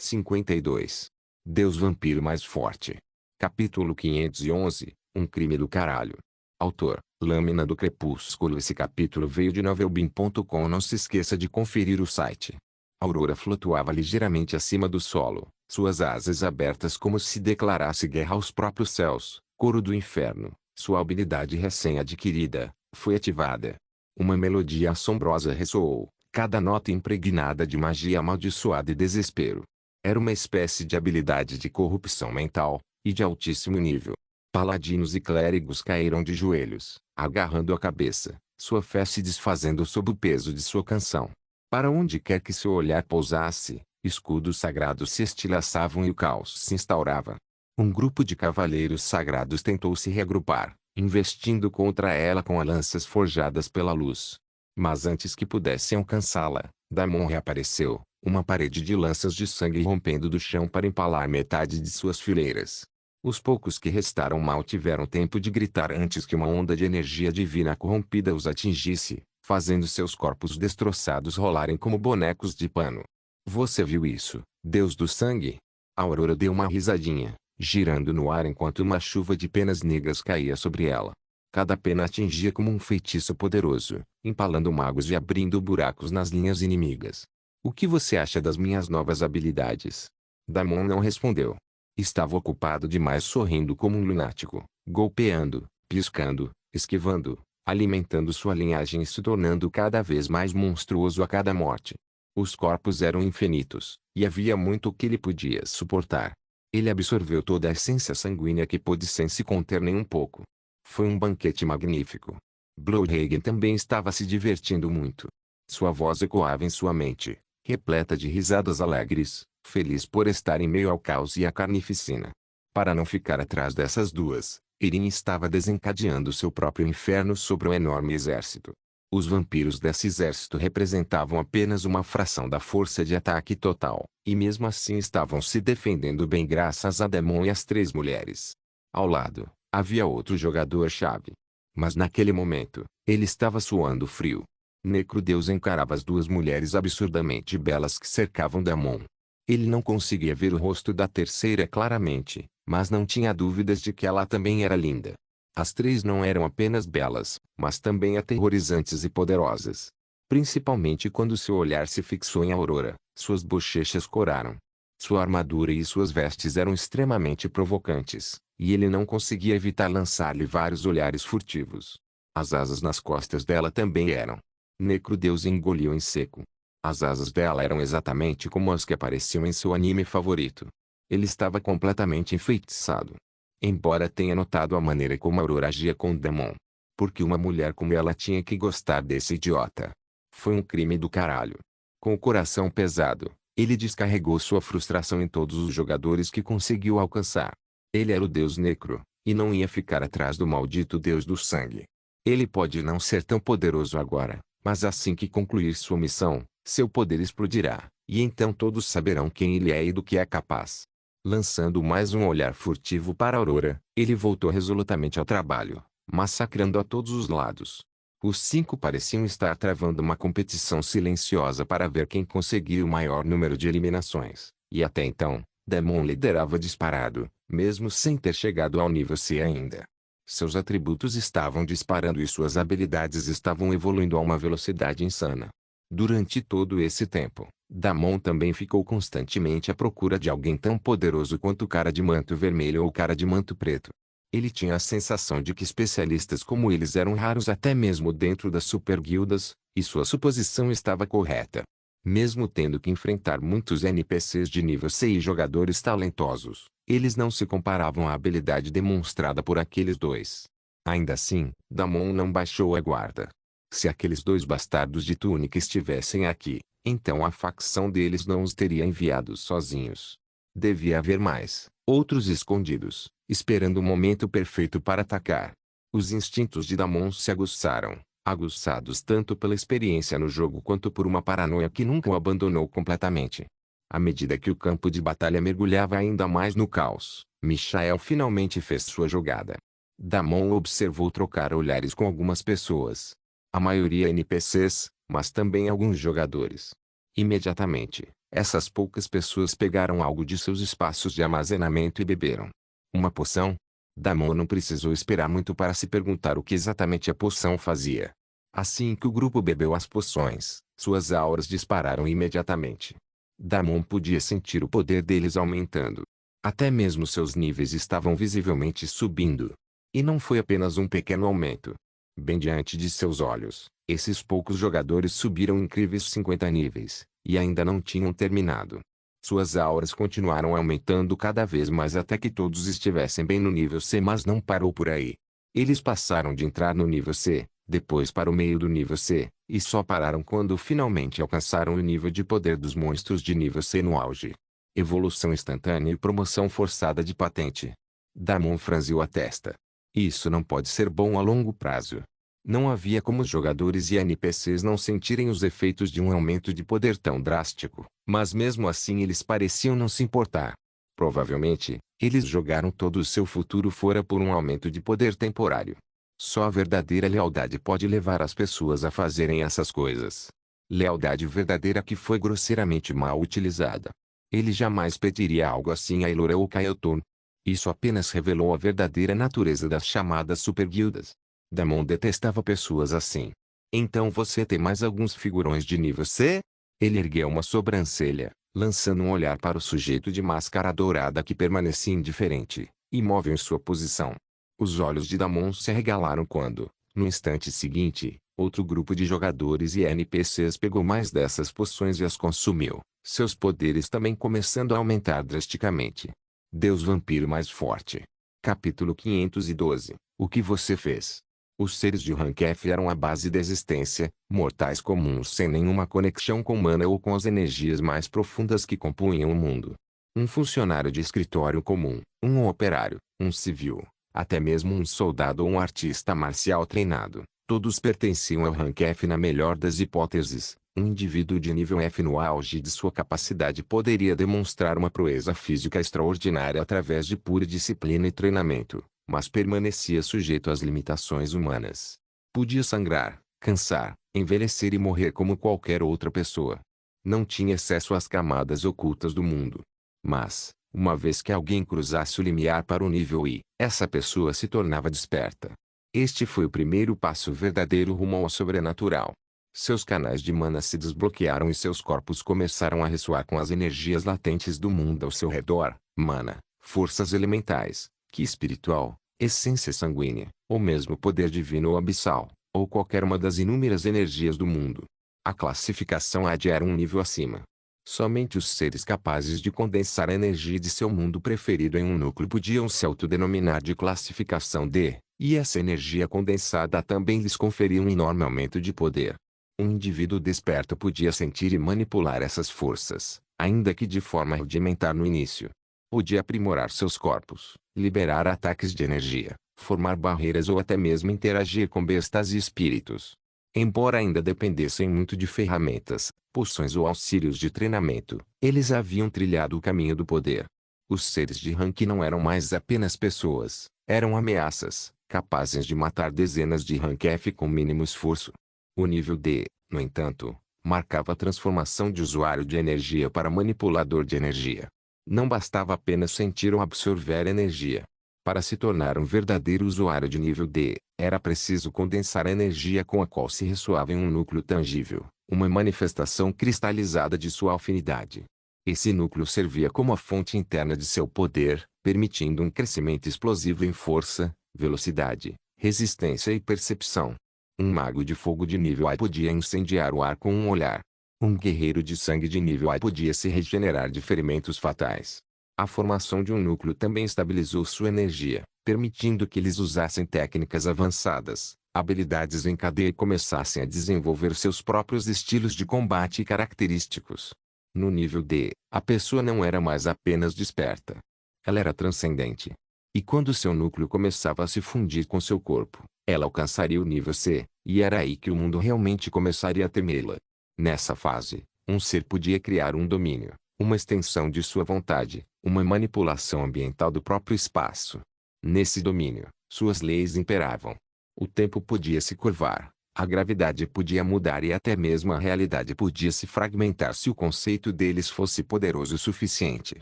52. Deus Vampiro Mais Forte. Capítulo 511, Um Crime do Caralho. Autor, Lâmina do Crepúsculo. Esse capítulo veio de novelbean.com. Não se esqueça de conferir o site. Aurora flutuava ligeiramente acima do solo, suas asas abertas como se declarasse guerra aos próprios céus. Coro do inferno, sua habilidade recém-adquirida, foi ativada. Uma melodia assombrosa ressoou, cada nota impregnada de magia amaldiçoada e desespero. Era uma espécie de habilidade de corrupção mental, e de altíssimo nível. Paladinos e clérigos caíram de joelhos, agarrando a cabeça, sua fé se desfazendo sob o peso de sua canção. Para onde quer que seu olhar pousasse, escudos sagrados se estilhaçavam e o caos se instaurava. Um grupo de cavaleiros sagrados tentou se reagrupar, investindo contra ela com lanças forjadas pela luz. Mas antes que pudessem alcançá-la, Daemon reapareceu, uma parede de lanças de sangue rompendo do chão para empalar metade de suas fileiras. Os poucos que restaram mal tiveram tempo de gritar antes que uma onda de energia divina corrompida os atingisse, fazendo seus corpos destroçados rolarem como bonecos de pano. Você viu isso, Deus do Sangue? A Aurora deu uma risadinha, girando no ar enquanto uma chuva de penas negras caía sobre ela. Cada pena atingia como um feitiço poderoso, empalando magos e abrindo buracos nas linhas inimigas. O que você acha das minhas novas habilidades? Daemon não respondeu. Estava ocupado demais sorrindo como um lunático, golpeando, piscando, esquivando, alimentando sua linhagem e se tornando cada vez mais monstruoso a cada morte. Os corpos eram infinitos, e havia muito que ele podia suportar. Ele absorveu toda a essência sanguínea que pôde sem se conter nem um pouco. Foi um banquete magnífico. Bloodhagen também estava se divertindo muito. Sua voz ecoava em sua mente, repleta de risadas alegres, feliz por estar em meio ao caos e à carnificina. Para não ficar atrás dessas duas, Irene estava desencadeando seu próprio inferno sobre um enorme exército. Os vampiros desse exército representavam apenas uma fração da força de ataque total, e mesmo assim estavam se defendendo bem graças a Daemon e as três mulheres. Ao lado, havia outro jogador-chave. Mas naquele momento, ele estava suando frio. Necrodeus encarava as duas mulheres absurdamente belas que cercavam Daemon. Ele não conseguia ver o rosto da terceira claramente, mas não tinha dúvidas de que ela também era linda. As três não eram apenas belas, mas também aterrorizantes e poderosas. Principalmente quando seu olhar se fixou em Aurora, suas bochechas coraram. Sua armadura e suas vestes eram extremamente provocantes, e ele não conseguia evitar lançar-lhe vários olhares furtivos. As asas nas costas dela também eram. Necrodeus engoliu em seco. As asas dela eram exatamente como as que apareciam em seu anime favorito. Ele estava completamente enfeitiçado. Embora tenha notado a maneira como Aurora agia com Daemon. Porque uma mulher como ela tinha que gostar desse idiota. Foi um crime do caralho. Com o coração pesado, ele descarregou sua frustração em todos os jogadores que conseguiu alcançar. Ele era o Deus Necro, e não ia ficar atrás do maldito Deus do Sangue. Ele pode não ser tão poderoso agora, mas assim que concluir sua missão, seu poder explodirá, e então todos saberão quem ele é e do que é capaz. Lançando mais um olhar furtivo para Aurora, ele voltou resolutamente ao trabalho, massacrando a todos os lados. Os cinco pareciam estar travando uma competição silenciosa para ver quem conseguia o maior número de eliminações, e até então, Daemon liderava disparado, mesmo sem ter chegado ao nível C ainda. Seus atributos estavam disparando e suas habilidades estavam evoluindo a uma velocidade insana. Durante todo esse tempo, Daemon também ficou constantemente à procura de alguém tão poderoso quanto o cara de manto vermelho ou o cara de manto preto. Ele tinha a sensação de que especialistas como eles eram raros até mesmo dentro das superguildas, e sua suposição estava correta. Mesmo tendo que enfrentar muitos NPCs de nível C e jogadores talentosos, eles não se comparavam à habilidade demonstrada por aqueles dois. Ainda assim, Daemon não baixou a guarda. Se aqueles dois bastardos de túnica estivessem aqui, então a facção deles não os teria enviados sozinhos. Devia haver mais, outros escondidos, esperando o momento perfeito para atacar. Os instintos de Daemon se aguçaram, aguçados tanto pela experiência no jogo quanto por uma paranoia que nunca o abandonou completamente. À medida que o campo de batalha mergulhava ainda mais no caos, Michael finalmente fez sua jogada. Daemon observou trocar olhares com algumas pessoas. A maioria NPCs, mas também alguns jogadores. Imediatamente, Essas poucas pessoas pegaram algo de seus espaços de armazenamento e beberam. Uma poção? Damon não precisou esperar muito para se perguntar o que exatamente a poção fazia. Assim que o grupo bebeu as poções, suas auras dispararam imediatamente. Damon podia sentir o poder deles aumentando. Até mesmo seus níveis estavam visivelmente subindo. E não foi apenas um pequeno aumento. Bem diante de seus olhos, esses poucos jogadores subiram incríveis 50 níveis, e ainda não tinham terminado. Suas auras continuaram aumentando cada vez mais até que todos estivessem bem no nível C, mas não parou por aí. Eles passaram de entrar no nível C, depois para o meio do nível C, e só pararam quando finalmente alcançaram o nível de poder dos monstros de nível C no auge. Evolução instantânea e promoção forçada de patente. Damon franziu a testa. Isso não pode ser bom a longo prazo. Não havia como os jogadores e NPCs não sentirem os efeitos de um aumento de poder tão drástico, mas mesmo assim eles pareciam não se importar. Provavelmente, eles jogaram todo o seu futuro fora por um aumento de poder temporário. Só a verdadeira lealdade pode levar as pessoas a fazerem essas coisas. Lealdade verdadeira que foi grosseiramente mal utilizada. Ele jamais pediria algo assim a Elora ou Kaioton. Isso apenas revelou a verdadeira natureza das chamadas superguildas. Damon detestava pessoas assim. Então você tem mais alguns figurões de nível C? Ele ergueu uma sobrancelha, lançando um olhar para o sujeito de máscara dourada que permanecia indiferente, imóvel em sua posição. Os olhos de Damon se arregalaram quando, no instante seguinte, outro grupo de jogadores e NPCs pegou mais dessas poções e as consumiu, seus poderes também começando a aumentar drasticamente. Deus Vampiro mais forte. Capítulo 512. O que você fez? Os seres de Rank F eram a base da existência, mortais comuns sem nenhuma conexão com mana ou com as energias mais profundas que compunham o mundo. Um funcionário de escritório comum, um operário, um civil, até mesmo um soldado ou um artista marcial treinado, todos pertenciam ao Rank F na melhor das hipóteses. Um indivíduo de nível F no auge de sua capacidade poderia demonstrar uma proeza física extraordinária através de pura disciplina e treinamento, mas permanecia sujeito às limitações humanas. Podia sangrar, cansar, envelhecer e morrer como qualquer outra pessoa. Não tinha acesso às camadas ocultas do mundo. Mas, uma vez que alguém cruzasse o limiar para o nível I, essa pessoa se tornava desperta. Este foi o primeiro passo verdadeiro rumo ao sobrenatural. Seus canais de mana se desbloquearam e seus corpos começaram a ressoar com as energias latentes do mundo ao seu redor, mana, forças elementais, ki espiritual, essência sanguínea, ou mesmo poder divino ou abissal, ou qualquer uma das inúmeras energias do mundo. A classificação AD era um nível acima. Somente os seres capazes de condensar a energia de seu mundo preferido em um núcleo podiam se autodenominar de classificação D, e essa energia condensada também lhes conferia um enorme aumento de poder. Um indivíduo desperto podia sentir e manipular essas forças, ainda que de forma rudimentar no início. Podia aprimorar seus corpos, liberar ataques de energia, formar barreiras ou até mesmo interagir com bestas e espíritos. Embora ainda dependessem muito de ferramentas, poções ou auxílios de treinamento, eles haviam trilhado o caminho do poder. Os seres de rank não eram mais apenas pessoas, eram ameaças, capazes de matar dezenas de rank F com mínimo esforço. O nível D, no entanto, marcava a transformação de usuário de energia para manipulador de energia. Não bastava apenas sentir ou absorver energia. Para se tornar um verdadeiro usuário de nível D, era preciso condensar a energia com a qual se ressoava em um núcleo tangível, uma manifestação cristalizada de sua afinidade. Esse núcleo servia como a fonte interna de seu poder, permitindo um crescimento explosivo em força, velocidade, resistência e percepção. Um mago de fogo de nível A podia incendiar o ar com um olhar. Um guerreiro de sangue de nível A podia se regenerar de ferimentos fatais. A formação de um núcleo também estabilizou sua energia, permitindo que eles usassem técnicas avançadas, habilidades em cadeia e começassem a desenvolver seus próprios estilos de combate característicos. No nível D, a pessoa não era mais apenas desperta. Ela era transcendente. E quando seu núcleo começava a se fundir com seu corpo, ela alcançaria o nível C, e era aí que o mundo realmente começaria a temê-la. Nessa fase, um ser podia criar um domínio, uma extensão de sua vontade, uma manipulação ambiental do próprio espaço. Nesse domínio, suas leis imperavam. O tempo podia se curvar, A gravidade podia mudar e até mesmo a realidade podia se fragmentar se o conceito deles fosse poderoso o suficiente.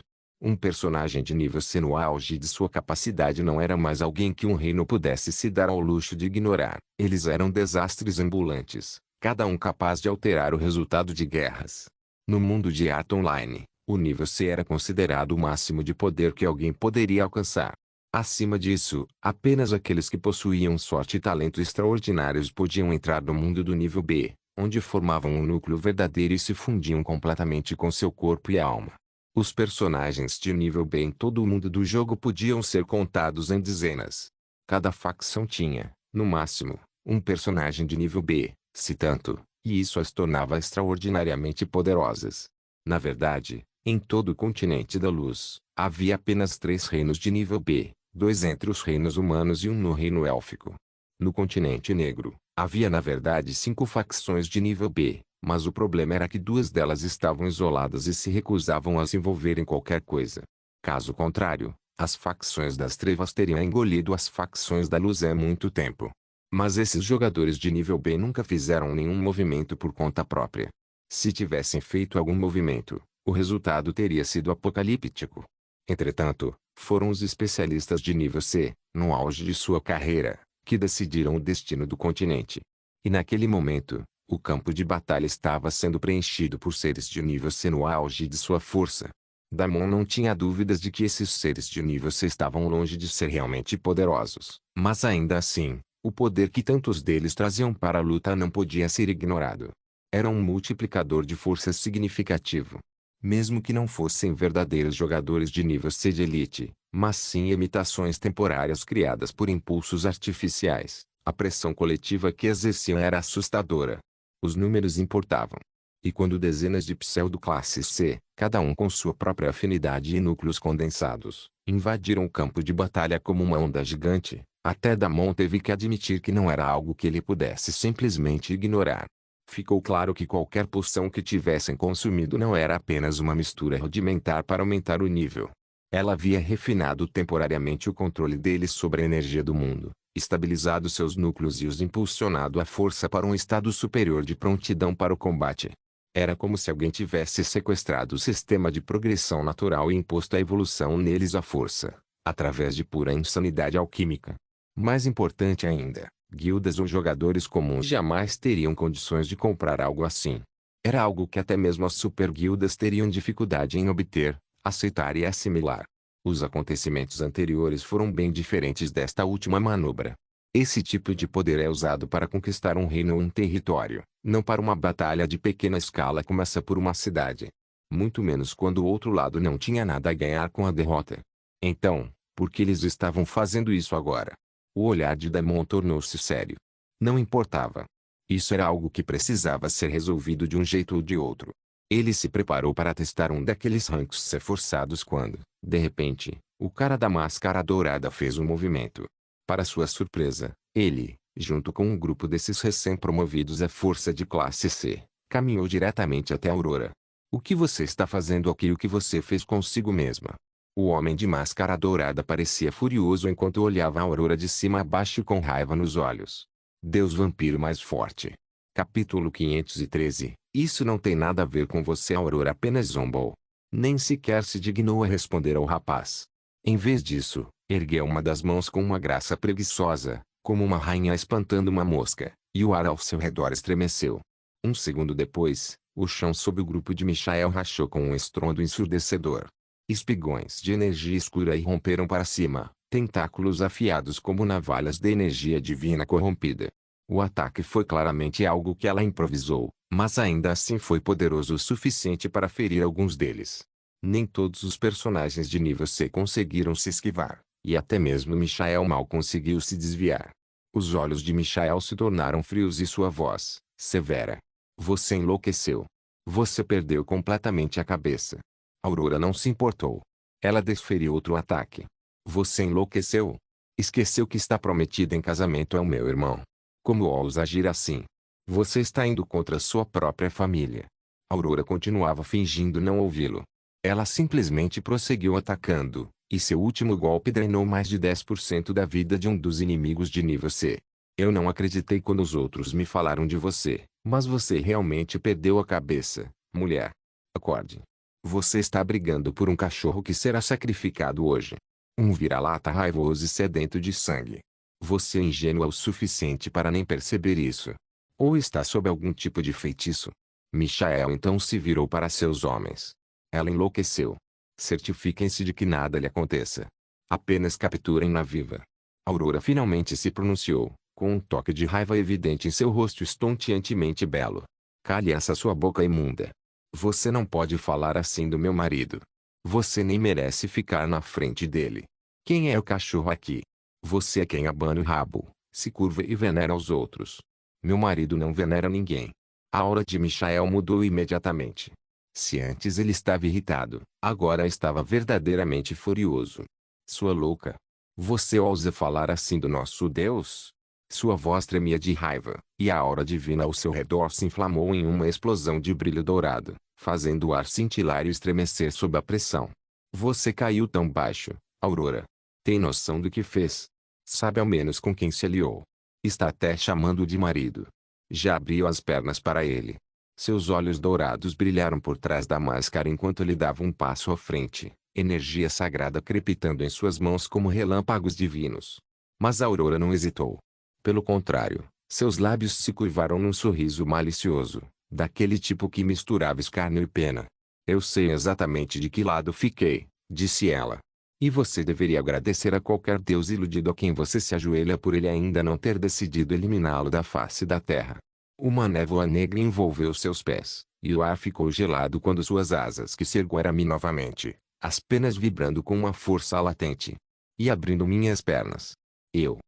Um personagem de nível C no auge de sua capacidade não era mais alguém que um reino pudesse se dar ao luxo de ignorar. Eles eram desastres ambulantes, cada um capaz de alterar o resultado de guerras. No mundo de Art Online, o nível C era considerado o máximo de poder que alguém poderia alcançar. Acima disso, apenas aqueles que possuíam sorte e talento extraordinários podiam entrar no mundo do nível B, onde formavam um núcleo verdadeiro e se fundiam completamente com seu corpo e alma. Os personagens de nível B em todo o mundo do jogo podiam ser contados em dezenas. Cada facção tinha, no máximo, um personagem de nível B, se tanto, e isso as tornava extraordinariamente poderosas. Na verdade, em todo o continente da luz, havia apenas 3 reinos de nível B, 2 entre os reinos humanos e um no reino élfico. No continente negro, havia na verdade 5 facções de nível B, mas o problema era que 2 delas estavam isoladas e se recusavam a se envolver em qualquer coisa. Caso contrário, as facções das trevas teriam engolido as facções da luz há muito tempo. Mas esses jogadores de nível B nunca fizeram nenhum movimento por conta própria. Se tivessem feito algum movimento, o resultado teria sido apocalíptico. Entretanto, foram os especialistas de nível C, no auge de sua carreira, que decidiram o destino do continente. E naquele momento, o campo de batalha estava sendo preenchido por seres de nível C no auge de sua força. Damon não tinha dúvidas de que esses seres de nível C estavam longe de ser realmente poderosos, mas ainda assim, o poder que tantos deles traziam para a luta não podia ser ignorado. Era um multiplicador de forças significativo. Mesmo que não fossem verdadeiros jogadores de nível C de elite, mas sim imitações temporárias criadas por impulsos artificiais, a pressão coletiva que exerciam era assustadora. Os números importavam. E quando dezenas de pseudo-classes C, cada um com sua própria afinidade e núcleos condensados, invadiram o campo de batalha como uma onda gigante, até Damon teve que admitir que não era algo que ele pudesse simplesmente ignorar. Ficou claro que qualquer poção que tivessem consumido não era apenas uma mistura rudimentar para aumentar o nível. Ela havia refinado temporariamente o controle deles sobre a energia do mundo, estabilizado seus núcleos e os impulsionado à força para um estado superior de prontidão para o combate. Era como se alguém tivesse sequestrado o sistema de progressão natural e imposto a evolução neles à força, através de pura insanidade alquímica. Mais importante ainda, guildas ou jogadores comuns jamais teriam condições de comprar algo assim. Era algo que até mesmo as superguildas teriam dificuldade em obter, aceitar e assimilar. Os acontecimentos anteriores foram bem diferentes desta última manobra. Esse tipo de poder é usado para conquistar um reino ou um território, não para uma batalha de pequena escala como essa por uma cidade. Muito menos quando o outro lado não tinha nada a ganhar com a derrota. Então, por que eles estavam fazendo isso agora? O olhar de Damon tornou-se sério. Não importava. Isso era algo que precisava ser resolvido de um jeito ou de outro. Ele se preparou para testar um daqueles ranks C forçados quando, de repente, o cara da máscara dourada fez um movimento. Para sua surpresa, ele, junto com um grupo desses recém-promovidos à força de classe C, caminhou diretamente até Aurora. O que você está fazendo aqui? O que você fez consigo mesma? O homem de máscara dourada parecia furioso enquanto olhava a Aurora de cima a baixo com raiva nos olhos. Deus vampiro mais forte. Capítulo 513. Isso não tem nada a ver com você. Aurora apenas zombou. Nem sequer se dignou a responder ao rapaz. Em vez disso, ergueu uma das mãos com uma graça preguiçosa, como uma rainha espantando uma mosca, e o ar ao seu redor estremeceu. Um segundo depois, o chão sob o grupo de Michael rachou com um estrondo ensurdecedor. Espigões de energia escura irromperam para cima, tentáculos afiados como navalhas de energia divina corrompida. O ataque foi claramente algo que ela improvisou, mas ainda assim foi poderoso o suficiente para ferir alguns deles. Nem todos os personagens de nível C conseguiram se esquivar, e até mesmo Michael mal conseguiu se desviar. Os olhos de Michael se tornaram frios e sua voz, severa. Você enlouqueceu. Você perdeu completamente a cabeça. Aurora não se importou. Ela desferiu outro ataque. Você enlouqueceu? Esqueceu que está prometida em casamento ao meu irmão. Como ousa agir assim? Você está indo contra sua própria família. Aurora continuava fingindo não ouvi-lo. Ela simplesmente prosseguiu atacando, e seu último golpe drenou mais de 10% da vida de um dos inimigos de nível C. Eu não acreditei quando os outros me falaram de você, mas você realmente perdeu a cabeça, mulher. Acorde. Você está brigando por um cachorro que será sacrificado hoje. Um vira-lata raivoso e sedento de sangue. Você é ingênua o suficiente para nem perceber isso. Ou está sob algum tipo de feitiço. Michael então se virou para seus homens. Ela enlouqueceu. Certifiquem-se de que nada lhe aconteça. Apenas capturem-na viva. Aurora finalmente se pronunciou, com um toque de raiva evidente em seu rosto estonteantemente belo. Cale essa sua boca imunda. Você não pode falar assim do meu marido. Você nem merece ficar na frente dele. Quem é o cachorro aqui? Você é quem abana o rabo, se curva e venera os outros. Meu marido não venera ninguém. A aura de Michael mudou imediatamente. Se antes ele estava irritado, agora estava verdadeiramente furioso. Sua louca. Você ousa falar assim do nosso Deus? Sua voz tremia de raiva, e a aura divina ao seu redor se inflamou em uma explosão de brilho dourado, fazendo o ar cintilar e estremecer sob a pressão. Você caiu tão baixo, Aurora. Tem noção do que fez? Sabe ao menos com quem se aliou. Está até chamando-o de marido. Já abriu as pernas para ele. Seus olhos dourados brilharam por trás da máscara enquanto ele dava um passo à frente, energia sagrada crepitando em suas mãos como relâmpagos divinos. Mas a Aurora não hesitou. Pelo contrário, seus lábios se curvaram num sorriso malicioso, daquele tipo que misturava escárnio e pena. Eu sei exatamente de que lado fiquei, disse ela. E você deveria agradecer a qualquer deus iludido a quem você se ajoelha por ele ainda não ter decidido eliminá-lo da face da terra. Uma névoa negra envolveu seus pés, e o ar ficou gelado quando suas asas que se ergueram novamente, as penas vibrando com uma força latente. E abrindo minhas pernas. Eu.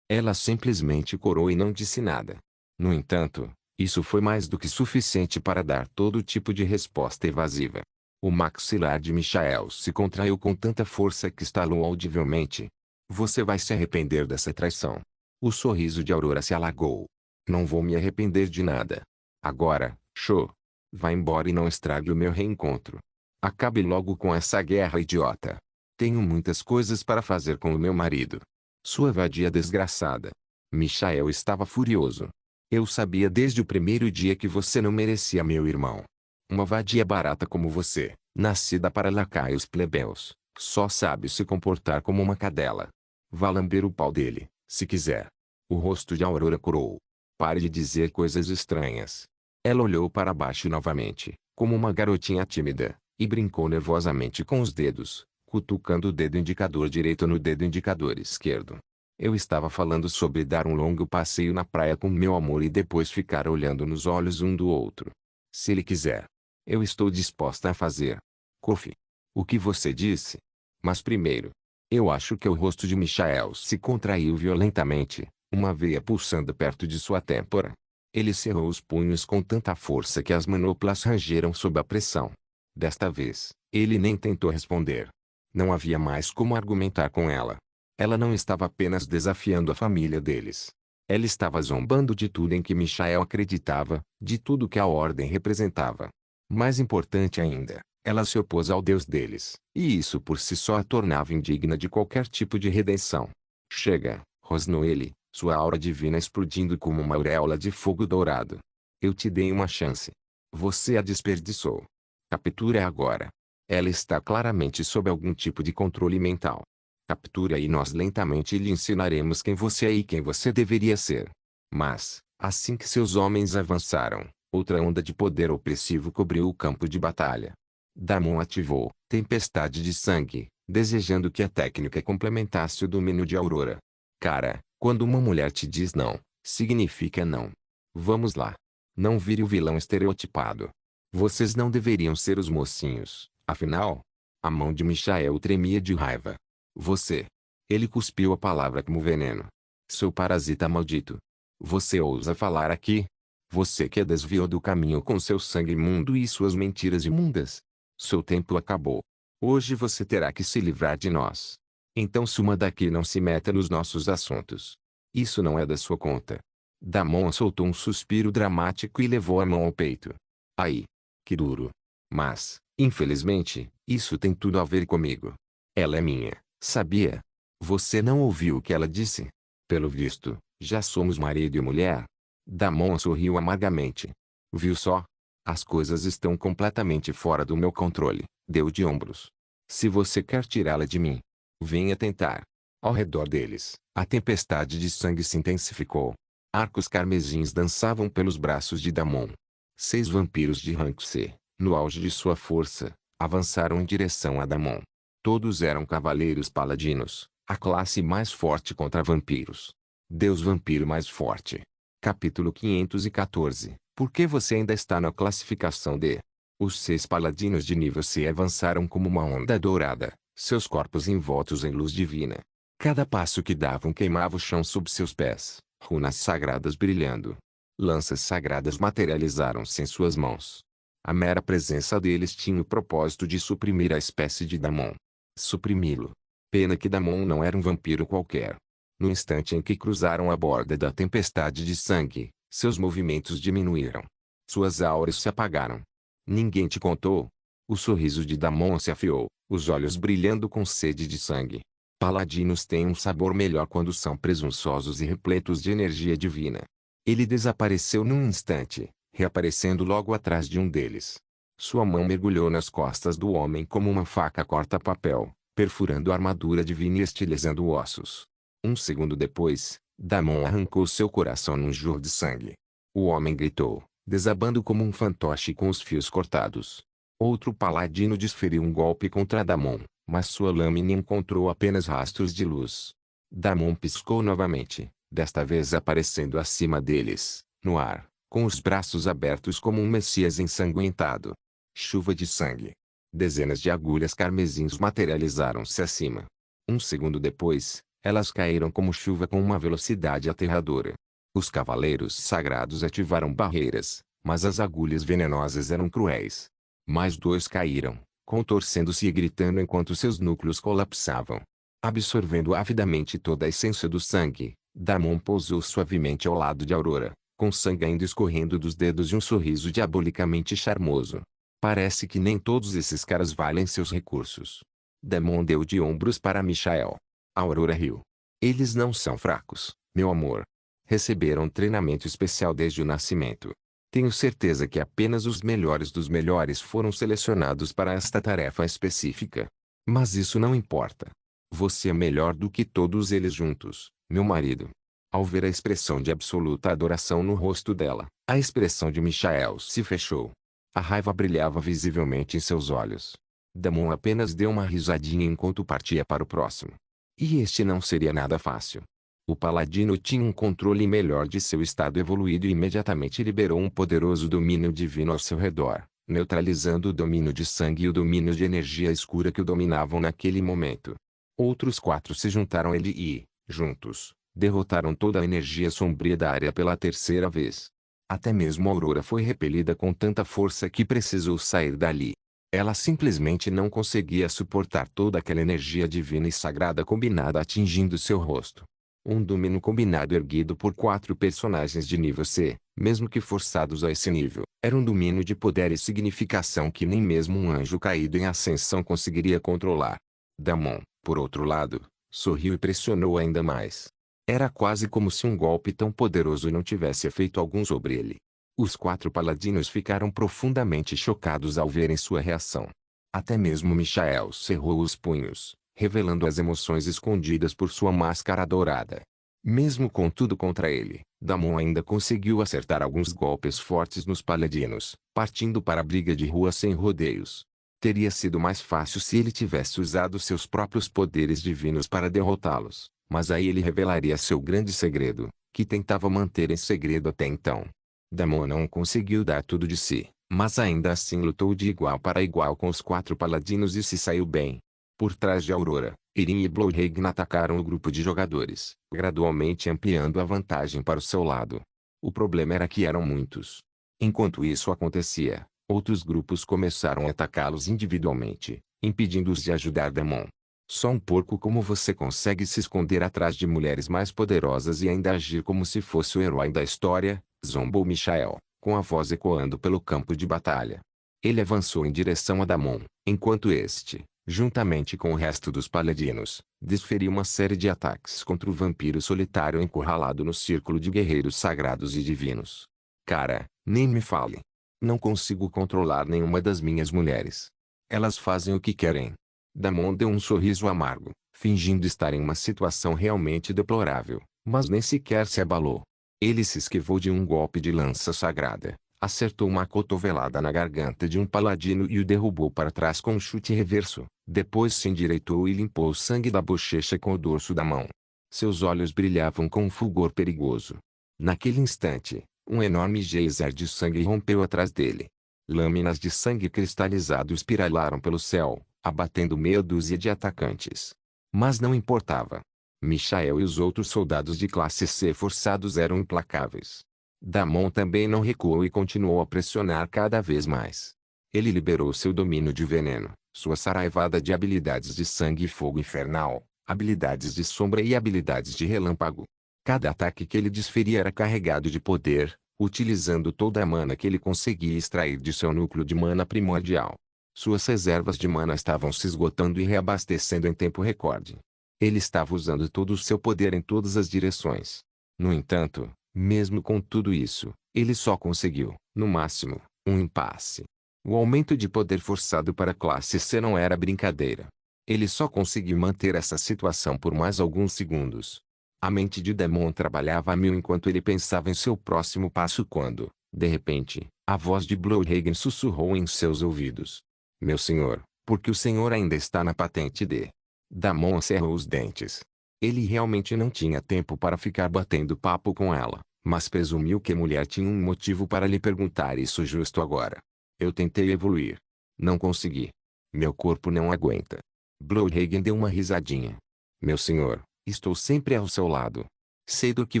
Ela simplesmente corou e não disse nada. No entanto, isso foi mais do que suficiente para dar todo tipo de resposta evasiva. O maxilar de Michael se contraiu com tanta força que estalou audivelmente. Você vai se arrepender dessa traição. O sorriso de Aurora se alagou. Não vou me arrepender de nada. Agora, Cho. Vá embora e não estrague o meu reencontro. Acabe logo com essa guerra idiota. Tenho muitas coisas para fazer com o meu marido. Sua vadia desgraçada. Michael estava furioso. Eu sabia desde o primeiro dia que você não merecia meu irmão. Uma vadia barata como você, nascida para lacaios plebeus, só sabe se comportar como uma cadela. Vá lamber o pau dele, se quiser. O rosto de Aurora corou. Pare de dizer coisas estranhas. Ela olhou para baixo novamente, como uma garotinha tímida, e brincou nervosamente com os dedos, cutucando o dedo indicador direito no dedo indicador esquerdo. Eu estava falando sobre dar um longo passeio na praia com meu amor e depois ficar olhando nos olhos um do outro. Se ele quiser. Eu estou disposta a fazer. Kofi. O que você disse? Mas primeiro. Eu acho que o rosto de Michael se contraiu violentamente, uma veia pulsando perto de sua têmpora. Ele cerrou os punhos com tanta força que as manoplas rangeram sob a pressão. Desta vez, ele nem tentou responder. Não havia mais como argumentar com ela. Ela não estava apenas desafiando a família deles. Ela estava zombando de tudo em que Michael acreditava, de tudo que a ordem representava. Mais importante ainda, ela se opôs ao Deus deles, e isso por si só a tornava indigna de qualquer tipo de redenção. Chega, rosnou ele, sua aura divina explodindo como uma auréola de fogo dourado. Eu te dei uma chance. Você a desperdiçou. Capture agora. Ela está claramente sob algum tipo de controle mental. Captura e nós lentamente lhe ensinaremos quem você é e quem você deveria ser. Mas, assim que seus homens avançaram, outra onda de poder opressivo cobriu o campo de batalha. Damon ativou Tempestade de Sangue, desejando que a técnica complementasse o domínio de Aurora. Cara, quando uma mulher te diz não, significa não. Vamos lá. Não vire o vilão estereotipado. Vocês não deveriam ser os mocinhos, afinal. A mão de Michael tremia de raiva. Você. Ele cuspiu a palavra como veneno. Seu parasita maldito. Você ousa falar aqui? Você que a desviou do caminho com seu sangue imundo e suas mentiras imundas. Seu tempo acabou. Hoje você terá que se livrar de nós. Então suma daqui e não se meta nos nossos assuntos. Isso não é da sua conta. Damon soltou um suspiro dramático e levou a mão ao peito. Ai. Que duro. Mas, infelizmente, isso tem tudo a ver comigo. Ela é minha, sabia? Você não ouviu o que ela disse? Pelo visto, Já somos marido e mulher? Damon sorriu amargamente. Viu só? As coisas estão completamente fora do meu controle. Deu de ombros. Se você quer tirá-la de mim, venha tentar. Ao redor deles, a tempestade de sangue se intensificou. Arcos carmesins dançavam pelos braços de Damon. 6 vampiros de rank C, no auge de sua força, avançaram em direção a Damon. Todos eram cavaleiros paladinos, a classe mais forte contra vampiros. Deus vampiro mais forte. Capítulo 514. Por que você ainda está na classificação D? Os 6 paladinos de nível C avançaram como uma onda dourada, seus corpos envoltos em luz divina. Cada passo que davam queimava o chão sob seus pés, runas sagradas brilhando. Lanças sagradas materializaram-se em suas mãos. A mera presença deles tinha o propósito de suprimir a espécie de Damon. Suprimi-lo. Pena que Damon não era um vampiro qualquer. No instante em que cruzaram a borda da tempestade de sangue, seus movimentos diminuíram. Suas auras se apagaram. Ninguém te contou? O sorriso de Damon se afiou, os olhos brilhando com sede de sangue. Paladinos têm um sabor melhor quando são presunçosos e repletos de energia divina. Ele desapareceu num instante, reaparecendo logo atrás de um deles. Sua mão mergulhou nas costas do homem como uma faca corta papel, perfurando a armadura divina e estilizando ossos. Um segundo depois, Damon arrancou seu coração num jorro de sangue. O homem gritou, desabando como um fantoche com os fios cortados. Outro paladino desferiu um golpe contra Damon, mas sua lâmina encontrou apenas rastros de luz. Damon piscou novamente, desta vez aparecendo acima deles, no ar, com os braços abertos como um messias ensanguentado. Chuva de sangue. Dezenas de agulhas carmesins materializaram-se acima. Um segundo depois, elas caíram como chuva com uma velocidade aterradora. Os cavaleiros sagrados ativaram barreiras, mas as agulhas venenosas eram cruéis. Mais 2 caíram, contorcendo-se e gritando enquanto seus núcleos colapsavam. Absorvendo avidamente toda a essência do sangue, Damon pousou suavemente ao lado de Aurora, com sangue ainda escorrendo dos dedos e um sorriso diabolicamente charmoso. Parece que nem todos esses caras valem seus recursos. Damon deu de ombros para Michael. Aurora riu. Eles não são fracos, meu amor. Receberam treinamento especial desde o nascimento. Tenho certeza que apenas os melhores dos melhores foram selecionados para esta tarefa específica. Mas isso não importa. Você é melhor do que todos eles juntos, meu marido. Ao ver a expressão de absoluta adoração no rosto dela, a expressão de Michael se fechou. A raiva brilhava visivelmente em seus olhos. Damon apenas deu uma risadinha enquanto partia para o próximo. E este não seria nada fácil. O paladino tinha um controle melhor de seu estado evoluído e imediatamente liberou um poderoso domínio divino ao seu redor, neutralizando o domínio de sangue e o domínio de energia escura que o dominavam naquele momento. Outros 4 se juntaram a ele e, juntos, derrotaram toda a energia sombria da área pela 3ª vez. Até mesmo Aurora foi repelida com tanta força que precisou sair dali. Ela simplesmente não conseguia suportar toda aquela energia divina e sagrada combinada atingindo seu rosto. Um domínio combinado erguido por 4 personagens de nível C, mesmo que forçados a esse nível, era um domínio de poder e significação que nem mesmo um anjo caído em ascensão conseguiria controlar. Damon, por outro lado, sorriu e pressionou ainda mais. Era quase como se um golpe tão poderoso não tivesse efeito algum sobre ele. Os 4 paladinos ficaram profundamente chocados ao verem sua reação. Até mesmo Michael cerrou os punhos, revelando as emoções escondidas por sua máscara dourada. Mesmo com tudo contra ele, Damon ainda conseguiu acertar alguns golpes fortes nos paladinos, partindo para a briga de rua sem rodeios. Teria sido mais fácil se ele tivesse usado seus próprios poderes divinos para derrotá-los, mas aí ele revelaria seu grande segredo, que tentava manter em segredo até então. Damon não conseguiu dar tudo de si, mas ainda assim lutou de igual para igual com os 4 paladinos e se saiu bem. Por trás de Aurora, Irene e Blowhagen atacaram o grupo de jogadores, gradualmente ampliando a vantagem para o seu lado. O problema era que eram muitos. Enquanto isso acontecia, outros grupos começaram a atacá-los individualmente, impedindo-os de ajudar Damon. Só um porco como você consegue se esconder atrás de mulheres mais poderosas e ainda agir como se fosse o herói da história, zombou Michael, com a voz ecoando pelo campo de batalha. Ele avançou em direção a Damon, enquanto este, juntamente com o resto dos paladinos, desferiu uma série de ataques contra o vampiro solitário encurralado no círculo de guerreiros sagrados e divinos. Cara, nem me fale. Não consigo controlar nenhuma das minhas mulheres. Elas fazem o que querem. Damon deu um sorriso amargo, fingindo estar em uma situação realmente deplorável, mas nem sequer se abalou. Ele se esquivou de um golpe de lança sagrada, acertou uma cotovelada na garganta de um paladino e o derrubou para trás com um chute reverso. Depois se endireitou e limpou o sangue da bochecha com o dorso da mão. Seus olhos brilhavam com um fulgor perigoso. Naquele instante, um enorme geyser de sangue rompeu atrás dele. Lâminas de sangue cristalizado espiralaram pelo céu, abatendo meia dúzia de atacantes. Mas não importava. Michael e os outros soldados de classe C forçados eram implacáveis. Damon também não recuou e continuou a pressionar cada vez mais. Ele liberou seu domínio de veneno, sua saraivada de habilidades de sangue e fogo infernal, habilidades de sombra e habilidades de relâmpago. Cada ataque que ele desferia era carregado de poder, utilizando toda a mana que ele conseguia extrair de seu núcleo de mana primordial. Suas reservas de mana estavam se esgotando e reabastecendo em tempo recorde. Ele estava usando todo o seu poder em todas as direções. No entanto, mesmo com tudo isso, ele só conseguiu, no máximo, um impasse. O aumento de poder forçado para a classe C não era brincadeira. Ele só conseguiu manter essa situação por mais alguns segundos. A mente de Damon trabalhava a mil enquanto ele pensava em seu próximo passo quando, de repente, a voz de Blowhagen sussurrou em seus ouvidos. Meu senhor, porque o senhor ainda está na patente D. Damon cerrou os dentes. Ele realmente não tinha tempo para ficar batendo papo com ela, mas presumiu que a mulher tinha um motivo para lhe perguntar isso justo agora. Eu tentei evoluir. Não consegui. Meu corpo não aguenta. Blowhagen deu uma risadinha. Meu senhor, estou sempre ao seu lado. Sei do que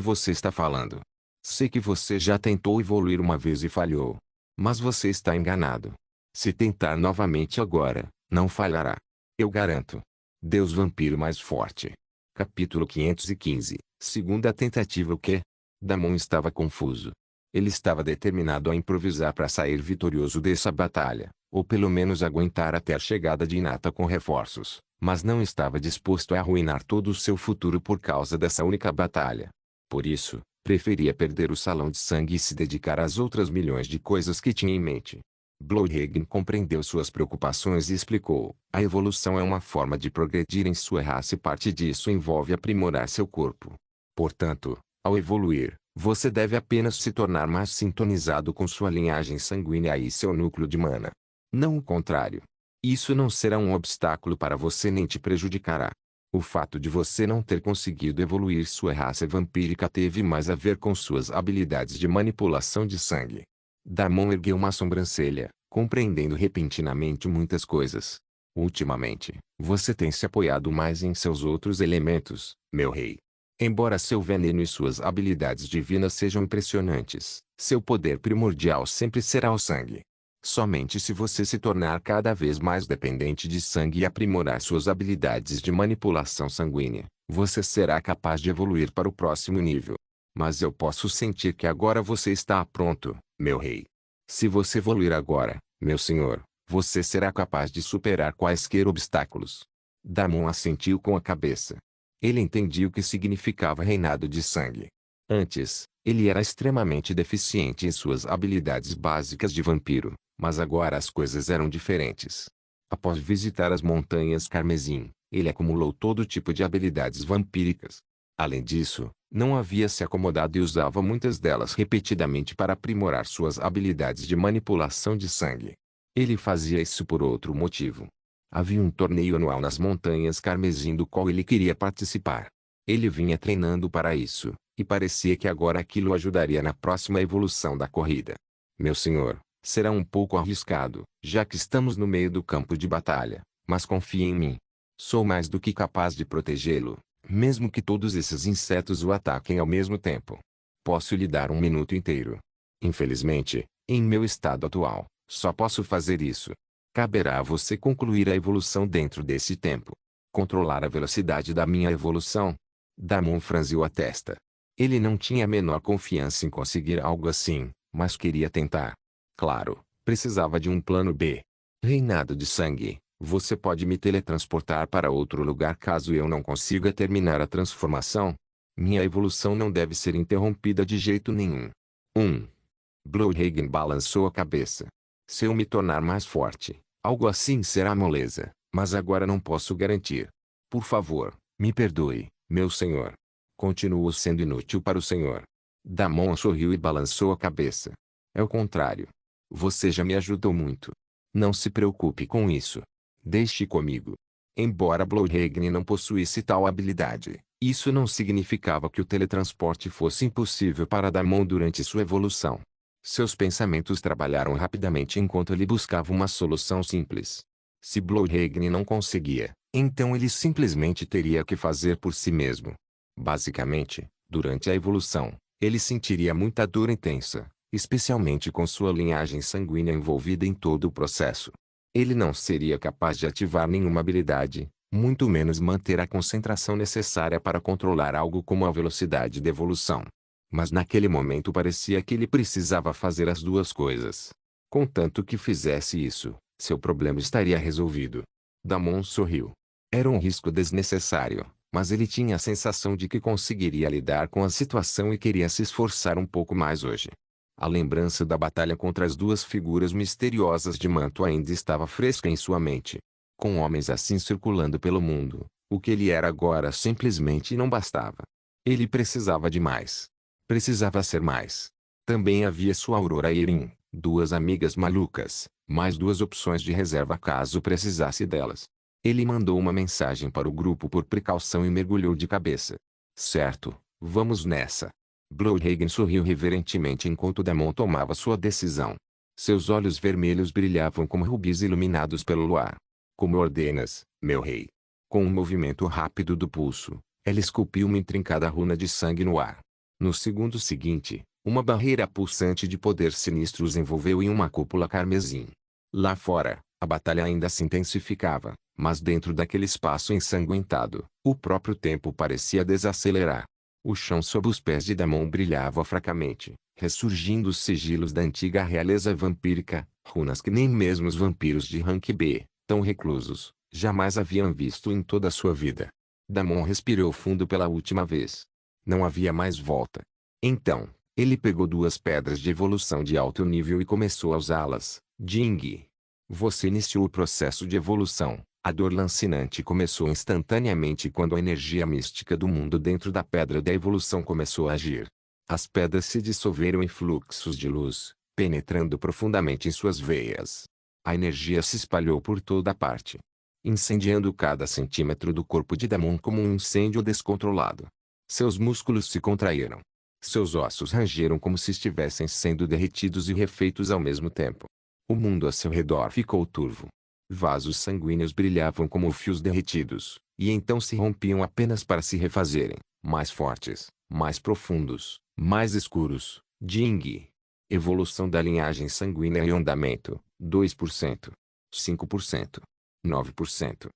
você está falando. Sei que você já tentou evoluir uma vez e falhou. Mas você está enganado. Se tentar novamente agora, não falhará. Eu garanto. Deus vampiro mais forte. Capítulo 515. Segunda tentativa. O quê? Damon estava confuso. Ele estava determinado a improvisar para sair vitorioso dessa batalha, ou pelo menos aguentar até a chegada de Hinata com reforços, mas não estava disposto a arruinar todo o seu futuro por causa dessa única batalha. Por isso, preferia perder o salão de sangue e se dedicar às outras milhões de coisas que tinha em mente. Blowhagen compreendeu suas preocupações e explicou: a evolução é uma forma de progredir em sua raça e parte disso envolve aprimorar seu corpo. Portanto, ao evoluir, você deve apenas se tornar mais sintonizado com sua linhagem sanguínea e seu núcleo de mana. Não o contrário. Isso não será um obstáculo para você nem te prejudicará. O fato de você não ter conseguido evoluir sua raça vampírica teve mais a ver com suas habilidades de manipulação de sangue. Damon ergueu uma sobrancelha, compreendendo repentinamente muitas coisas. Ultimamente, você tem se apoiado mais em seus outros elementos, meu rei. Embora seu veneno e suas habilidades divinas sejam impressionantes, seu poder primordial sempre será o sangue. Somente se você se tornar cada vez mais dependente de sangue e aprimorar suas habilidades de manipulação sanguínea, você será capaz de evoluir para o próximo nível. Mas eu posso sentir que agora você está pronto, meu rei. Se você evoluir agora, meu senhor, você será capaz de superar quaisquer obstáculos. Damon assentiu com a cabeça. Ele entendia o que significava reinado de sangue. Antes, ele era extremamente deficiente em suas habilidades básicas de vampiro, mas agora as coisas eram diferentes. Após visitar as Montanhas Carmesim, ele acumulou todo tipo de habilidades vampíricas. Além disso, não havia se acomodado e usava muitas delas repetidamente para aprimorar suas habilidades de manipulação de sangue. Ele fazia isso por outro motivo. Havia um torneio anual nas Montanhas Carmesim do qual ele queria participar. Ele vinha treinando para isso, e parecia que agora aquilo ajudaria na próxima evolução da corrida. Meu senhor, será um pouco arriscado, já que estamos no meio do campo de batalha, mas confie em mim. Sou mais do que capaz de protegê-lo, mesmo que todos esses insetos o ataquem ao mesmo tempo. Posso lhe dar um minuto inteiro. Infelizmente, em meu estado atual, só posso fazer isso. Caberá a você concluir a evolução dentro desse tempo. Controlar a velocidade da minha evolução? Damon franziu a testa. Ele não tinha a menor confiança em conseguir algo assim, mas queria tentar. Claro, precisava de um plano B. Reinado de sangue, Você pode me teletransportar para outro lugar caso eu não consiga terminar a transformação? Minha evolução não deve ser interrompida de jeito nenhum. 1. Blowhagen balançou a cabeça. Se eu me tornar mais forte, algo assim será moleza, mas agora não posso garantir. Por favor, me perdoe, meu senhor. Continuo sendo inútil para o senhor. Damon sorriu e balançou a cabeça. É o contrário. Você já me ajudou muito. Não se preocupe com isso. Deixe comigo. Embora Blowhagen não possuísse tal habilidade, isso não significava que o teletransporte fosse impossível para Damon durante sua evolução. Seus pensamentos trabalharam rapidamente enquanto ele buscava uma solução simples. Se Blowhagen não conseguia, então ele simplesmente teria que fazer por si mesmo. Basicamente, durante a evolução, ele sentiria muita dor intensa, especialmente com sua linhagem sanguínea envolvida em todo o processo. Ele não seria capaz de ativar nenhuma habilidade, muito menos manter a concentração necessária para controlar algo como a velocidade de evolução. Mas naquele momento parecia que ele precisava fazer as duas coisas. Contanto que fizesse isso, seu problema estaria resolvido. Damon sorriu. Era um risco desnecessário, mas ele tinha a sensação de que conseguiria lidar com a situação e queria se esforçar um pouco mais hoje. A lembrança da batalha contra as duas figuras misteriosas de manto ainda estava fresca em sua mente. Com homens assim circulando pelo mundo, o que ele era agora simplesmente não bastava. Ele precisava de mais. Precisava ser mais. Também havia sua Aurora e Erin, duas amigas malucas, mais duas opções de reserva caso precisasse delas. Ele mandou uma mensagem para o grupo por precaução e mergulhou de cabeça. Certo, vamos nessa. Blowhagen sorriu reverentemente enquanto Damon tomava sua decisão. Seus olhos vermelhos brilhavam como rubis iluminados pelo luar. Como ordenas, meu rei. Com um movimento rápido do pulso, ela esculpiu uma intrincada runa de sangue no ar. No segundo seguinte, uma barreira pulsante de poder sinistro os envolveu em uma cúpula carmesim. Lá fora, a batalha ainda se intensificava, mas dentro daquele espaço ensanguentado, o próprio tempo parecia desacelerar. O chão sob os pés de Damon brilhava fracamente, ressurgindo os sigilos da antiga realeza vampírica, runas que nem mesmo os vampiros de rank B, tão reclusos, jamais haviam visto em toda a sua vida. Damon respirou fundo pela última vez. Não havia mais volta. Então, ele pegou duas pedras de evolução de alto nível e começou a usá-las. Jing. Você iniciou o processo de evolução. A dor lancinante começou instantaneamente quando a energia mística do mundo dentro da pedra da evolução começou a agir. As pedras se dissolveram em fluxos de luz, penetrando profundamente em suas veias. A energia se espalhou por toda parte, incendiando cada centímetro do corpo de Damon como um incêndio descontrolado. Seus músculos se contraíram. Seus ossos rangeram como se estivessem sendo derretidos e refeitos ao mesmo tempo. O mundo a seu redor ficou turvo. Vasos sanguíneos brilhavam como fios derretidos, e então se rompiam apenas para se refazerem, mais fortes, mais profundos, mais escuros. Jing. Evolução da linhagem sanguínea em andamento, 2%, 5%, 9%.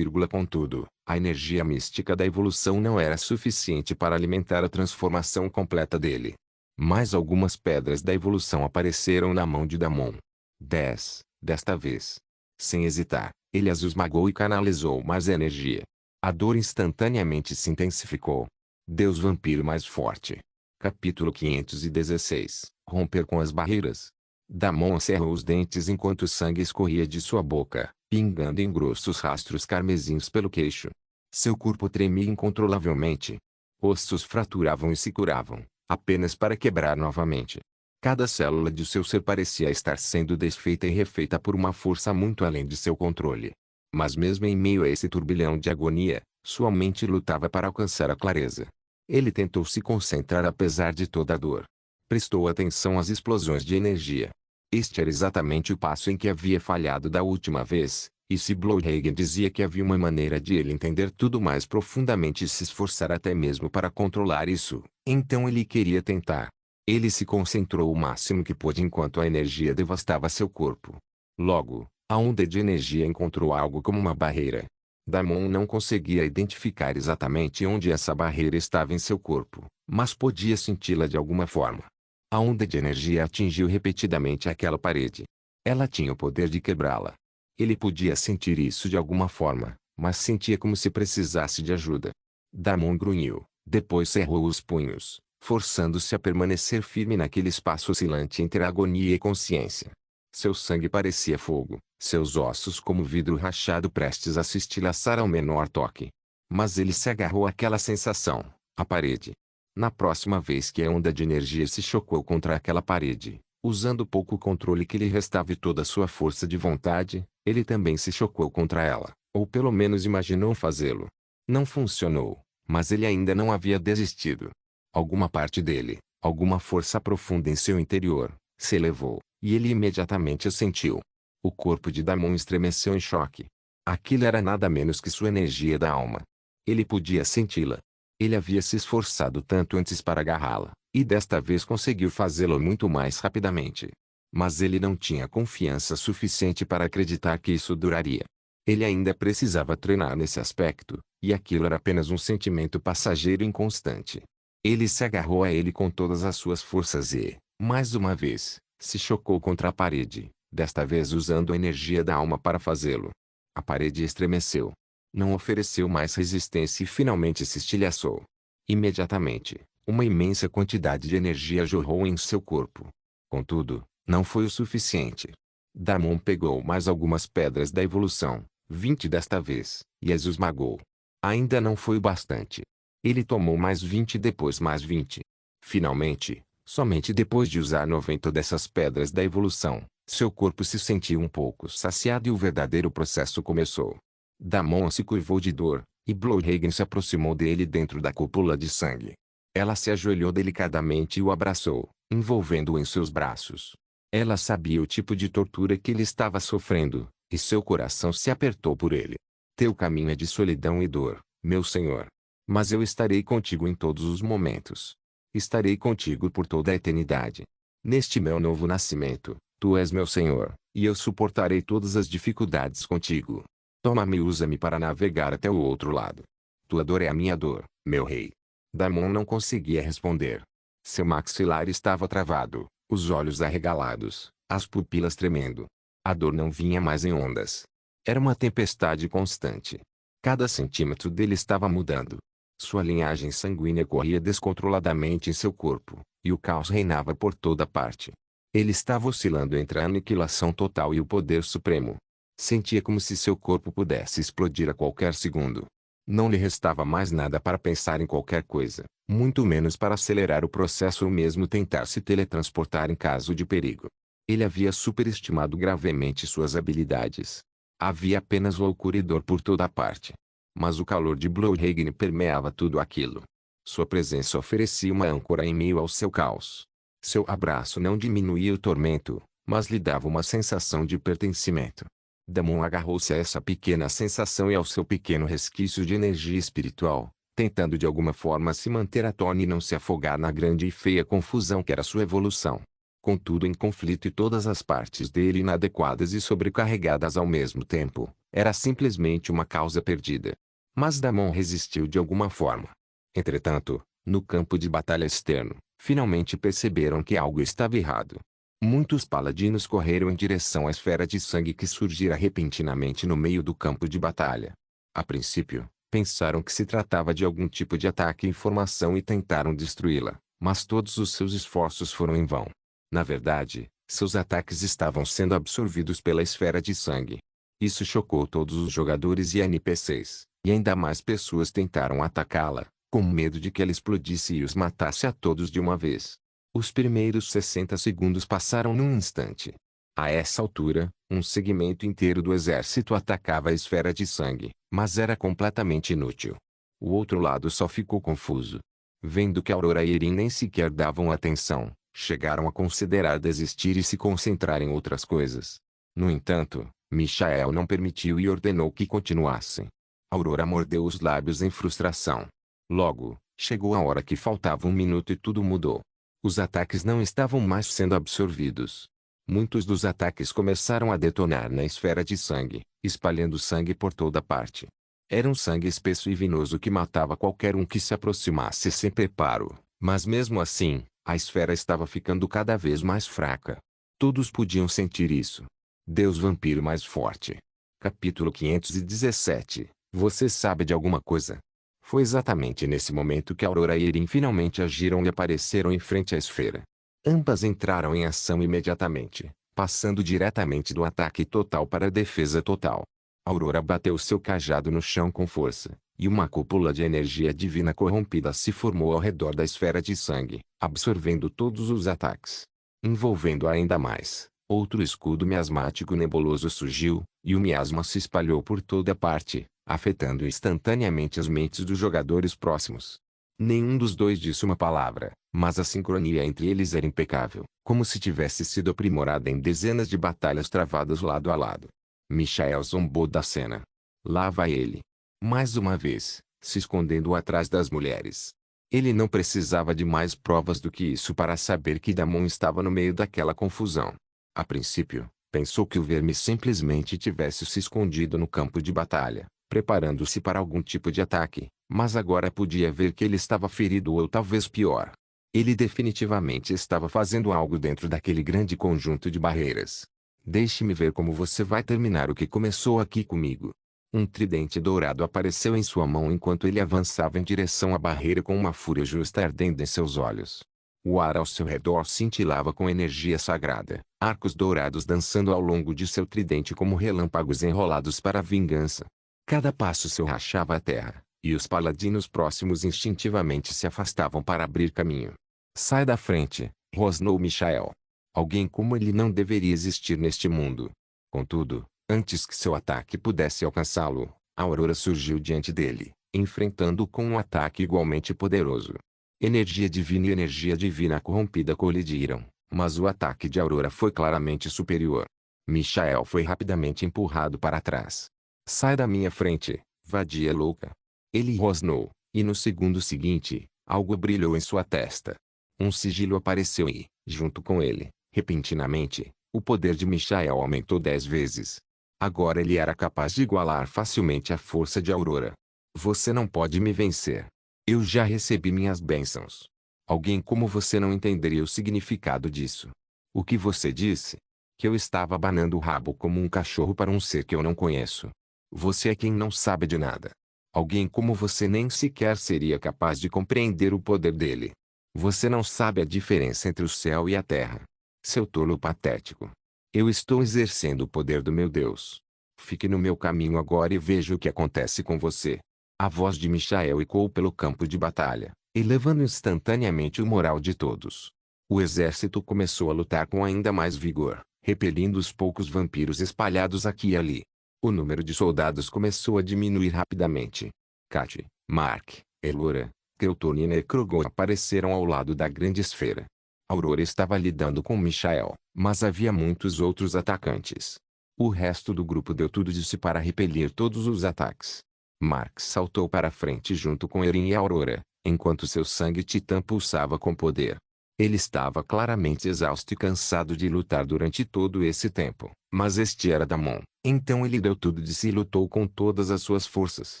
Contudo, a energia mística da evolução não era suficiente para alimentar a transformação completa dele. Mais algumas pedras da evolução apareceram na mão de Damon. 10, desta vez. Sem hesitar, ele as esmagou e canalizou mais energia. A dor instantaneamente se intensificou. Deus vampiro mais forte. Capítulo 516. Romper com as barreiras. Damon cerrou os dentes enquanto o sangue escorria de sua boca, pingando em grossos rastros carmesins pelo queixo. Seu corpo tremia incontrolavelmente. Ossos fraturavam e se curavam, apenas para quebrar novamente. Cada célula de seu ser parecia estar sendo desfeita e refeita por uma força muito além de seu controle. Mas mesmo em meio a esse turbilhão de agonia, sua mente lutava para alcançar a clareza. Ele tentou se concentrar apesar de toda a dor. Prestou atenção às explosões de energia. Este era exatamente o passo em que havia falhado da última vez, e se Blowhagen dizia que havia uma maneira de ele entender tudo mais profundamente e se esforçar até mesmo para controlar isso, então ele queria tentar. Ele se concentrou o máximo que pôde enquanto a energia devastava seu corpo. Logo, a onda de energia encontrou algo como uma barreira. Damon não conseguia identificar exatamente onde essa barreira estava em seu corpo, mas podia senti-la de alguma forma. A onda de energia atingiu repetidamente aquela parede. Ela tinha o poder de quebrá-la. Ele podia sentir isso de alguma forma, mas sentia como se precisasse de ajuda. Damon grunhiu, depois cerrou os punhos, forçando-se a permanecer firme naquele espaço oscilante entre a agonia e consciência. Seu sangue parecia fogo, seus ossos como vidro rachado prestes a se estilhaçar ao menor toque. Mas ele se agarrou àquela sensação, a parede. Na próxima vez que a onda de energia se chocou contra aquela parede, usando pouco controle que lhe restava e toda a sua força de vontade, ele também se chocou contra ela, ou pelo menos imaginou fazê-lo. Não funcionou, mas ele ainda não havia desistido. Alguma parte dele, alguma força profunda em seu interior, se elevou, e ele imediatamente o sentiu. O corpo de Damon estremeceu em choque. Aquilo era nada menos que sua energia da alma. Ele podia senti-la. Ele havia se esforçado tanto antes para agarrá-la, e desta vez conseguiu fazê-lo muito mais rapidamente. Mas ele não tinha confiança suficiente para acreditar que isso duraria. Ele ainda precisava treinar nesse aspecto, e aquilo era apenas um sentimento passageiro e inconstante. Ele se agarrou a ele com todas as suas forças e, mais uma vez, se chocou contra a parede, desta vez usando a energia da alma para fazê-lo. A parede estremeceu. Não ofereceu mais resistência e finalmente se estilhaçou. Imediatamente, uma imensa quantidade de energia jorrou em seu corpo. Contudo, não foi o suficiente. Damon pegou mais algumas pedras da evolução, 20 desta vez, e as esmagou. Ainda não foi o bastante. Ele tomou mais 20 e depois mais 20. Finalmente, somente depois de usar 90 dessas pedras da evolução, seu corpo se sentiu um pouco saciado e o verdadeiro processo começou. Damon se curvou de dor, e Blodhagen se aproximou dele dentro da cúpula de sangue. Ela se ajoelhou delicadamente e o abraçou, envolvendo-o em seus braços. Ela sabia o tipo de tortura que ele estava sofrendo, e seu coração se apertou por ele. Teu caminho é de solidão e dor, meu senhor. Mas eu estarei contigo em todos os momentos. Estarei contigo por toda a eternidade. Neste meu novo nascimento, tu és meu senhor, e eu suportarei todas as dificuldades contigo. Toma-me e usa-me para navegar até o outro lado. Tua dor é a minha dor, meu rei. Damon não conseguia responder. Seu maxilar estava travado, os olhos arregalados, as pupilas tremendo. A dor não vinha mais em ondas. Era uma tempestade constante. Cada centímetro dele estava mudando. Sua linhagem sanguínea corria descontroladamente em seu corpo, e o caos reinava por toda parte. Ele estava oscilando entre a aniquilação total e o poder supremo. Sentia como se seu corpo pudesse explodir a qualquer segundo. Não lhe restava mais nada para pensar em qualquer coisa, muito menos para acelerar o processo ou mesmo tentar se teletransportar em caso de perigo. Ele havia superestimado gravemente suas habilidades. Havia apenas loucura e dor por toda a parte. Mas o calor de Blodhagen permeava tudo aquilo. Sua presença oferecia uma âncora em meio ao seu caos. Seu abraço não diminuía o tormento, mas lhe dava uma sensação de pertencimento. Damon agarrou-se a essa pequena sensação e ao seu pequeno resquício de energia espiritual, tentando de alguma forma se manter à tona e não se afogar na grande e feia confusão que era sua evolução. Contudo, em conflito e todas as partes dele inadequadas e sobrecarregadas ao mesmo tempo, era simplesmente uma causa perdida. Mas Damon resistiu de alguma forma. Entretanto, no campo de batalha externo, finalmente perceberam que algo estava errado. Muitos paladinos correram em direção à esfera de sangue que surgira repentinamente no meio do campo de batalha. A princípio, pensaram que se tratava de algum tipo de ataque em formação e tentaram destruí-la, mas todos os seus esforços foram em vão. Na verdade, seus ataques estavam sendo absorvidos pela esfera de sangue. Isso chocou todos os jogadores e NPCs, e ainda mais pessoas tentaram atacá-la, com medo de que ela explodisse e os matasse a todos de uma vez. Os primeiros 60 segundos passaram num instante. A essa altura, um segmento inteiro do exército atacava a esfera de sangue, mas era completamente inútil. O outro lado só ficou confuso. Vendo que Aurora e Erin nem sequer davam atenção, chegaram a considerar desistir e se concentrar em outras coisas. No entanto, Michael não permitiu e ordenou que continuassem. Aurora mordeu os lábios em frustração. Logo, chegou a hora que faltava um minuto e tudo mudou. Os ataques não estavam mais sendo absorvidos. Muitos dos ataques começaram a detonar na esfera de sangue, espalhando sangue por toda parte. Era um sangue espesso e vinoso que matava qualquer um que se aproximasse sem preparo, mas mesmo assim, a esfera estava ficando cada vez mais fraca. Todos podiam sentir isso. Deus vampiro mais forte. Capítulo 517. Você sabe de alguma coisa? Foi exatamente nesse momento que Aurora e Erin finalmente agiram e apareceram em frente à esfera. Ambas entraram em ação imediatamente, passando diretamente do ataque total para a defesa total. Aurora bateu seu cajado no chão com força, e uma cúpula de energia divina corrompida se formou ao redor da esfera de sangue, absorvendo todos os ataques. Envolvendo ainda mais, outro escudo miasmático nebuloso surgiu, e o miasma se espalhou por toda parte, afetando instantaneamente as mentes dos jogadores próximos. Nenhum dos dois disse uma palavra, mas a sincronia entre eles era impecável, como se tivesse sido aprimorada em dezenas de batalhas travadas lado a lado. Michael zombou da cena. Lá vai ele. Mais uma vez, se escondendo atrás das mulheres. Ele não precisava de mais provas do que isso para saber que Damon estava no meio daquela confusão. A princípio, pensou que o verme simplesmente tivesse se escondido no campo de batalha, preparando-se para algum tipo de ataque, mas agora podia ver que ele estava ferido ou talvez pior. Ele definitivamente estava fazendo algo dentro daquele grande conjunto de barreiras. Deixe-me ver como você vai terminar o que começou aqui comigo. Um tridente dourado apareceu em sua mão enquanto ele avançava em direção à barreira com uma fúria justa ardendo em seus olhos. O ar ao seu redor cintilava com energia sagrada, arcos dourados dançando ao longo de seu tridente como relâmpagos enrolados para a vingança. Cada passo seu rachava a terra, e os paladinos próximos instintivamente se afastavam para abrir caminho. Sai da frente, rosnou Michael. Alguém como ele não deveria existir neste mundo. Contudo, antes que seu ataque pudesse alcançá-lo, a Aurora surgiu diante dele, enfrentando-o com um ataque igualmente poderoso. Energia divina e energia divina corrompida colidiram, mas o ataque de Aurora foi claramente superior. Michael foi rapidamente empurrado para trás. Sai da minha frente, vadia louca. Ele rosnou, e no segundo seguinte, algo brilhou em sua testa. Um sigilo apareceu e, junto com ele, repentinamente, o poder de Michael aumentou 10 vezes. Agora ele era capaz de igualar facilmente a força de Aurora. Você não pode me vencer. Eu já recebi minhas bênçãos. Alguém como você não entenderia o significado disso. O que você disse? Que eu estava abanando o rabo como um cachorro para um ser que eu não conheço. Você é quem não sabe de nada. Alguém como você nem sequer seria capaz de compreender o poder dele. Você não sabe a diferença entre o céu e a terra. Seu tolo patético. Eu estou exercendo o poder do meu Deus. Fique no meu caminho agora e veja o que acontece com você. A voz de Michael ecoou pelo campo de batalha, elevando instantaneamente o moral de todos. O exército começou a lutar com ainda mais vigor, repelindo os poucos vampiros espalhados aqui e ali. O número de soldados começou a diminuir rapidamente. Kat, Mark, Elora, Kelton e Necrogor apareceram ao lado da grande esfera. Aurora estava lidando com Michael, mas havia muitos outros atacantes. O resto do grupo deu tudo de si para repelir todos os ataques. Mark saltou para a frente junto com Erin e Aurora, enquanto seu sangue titã pulsava com poder. Ele estava claramente exausto e cansado de lutar durante todo esse tempo, mas este era Damon, então ele deu tudo de si e lutou com todas as suas forças.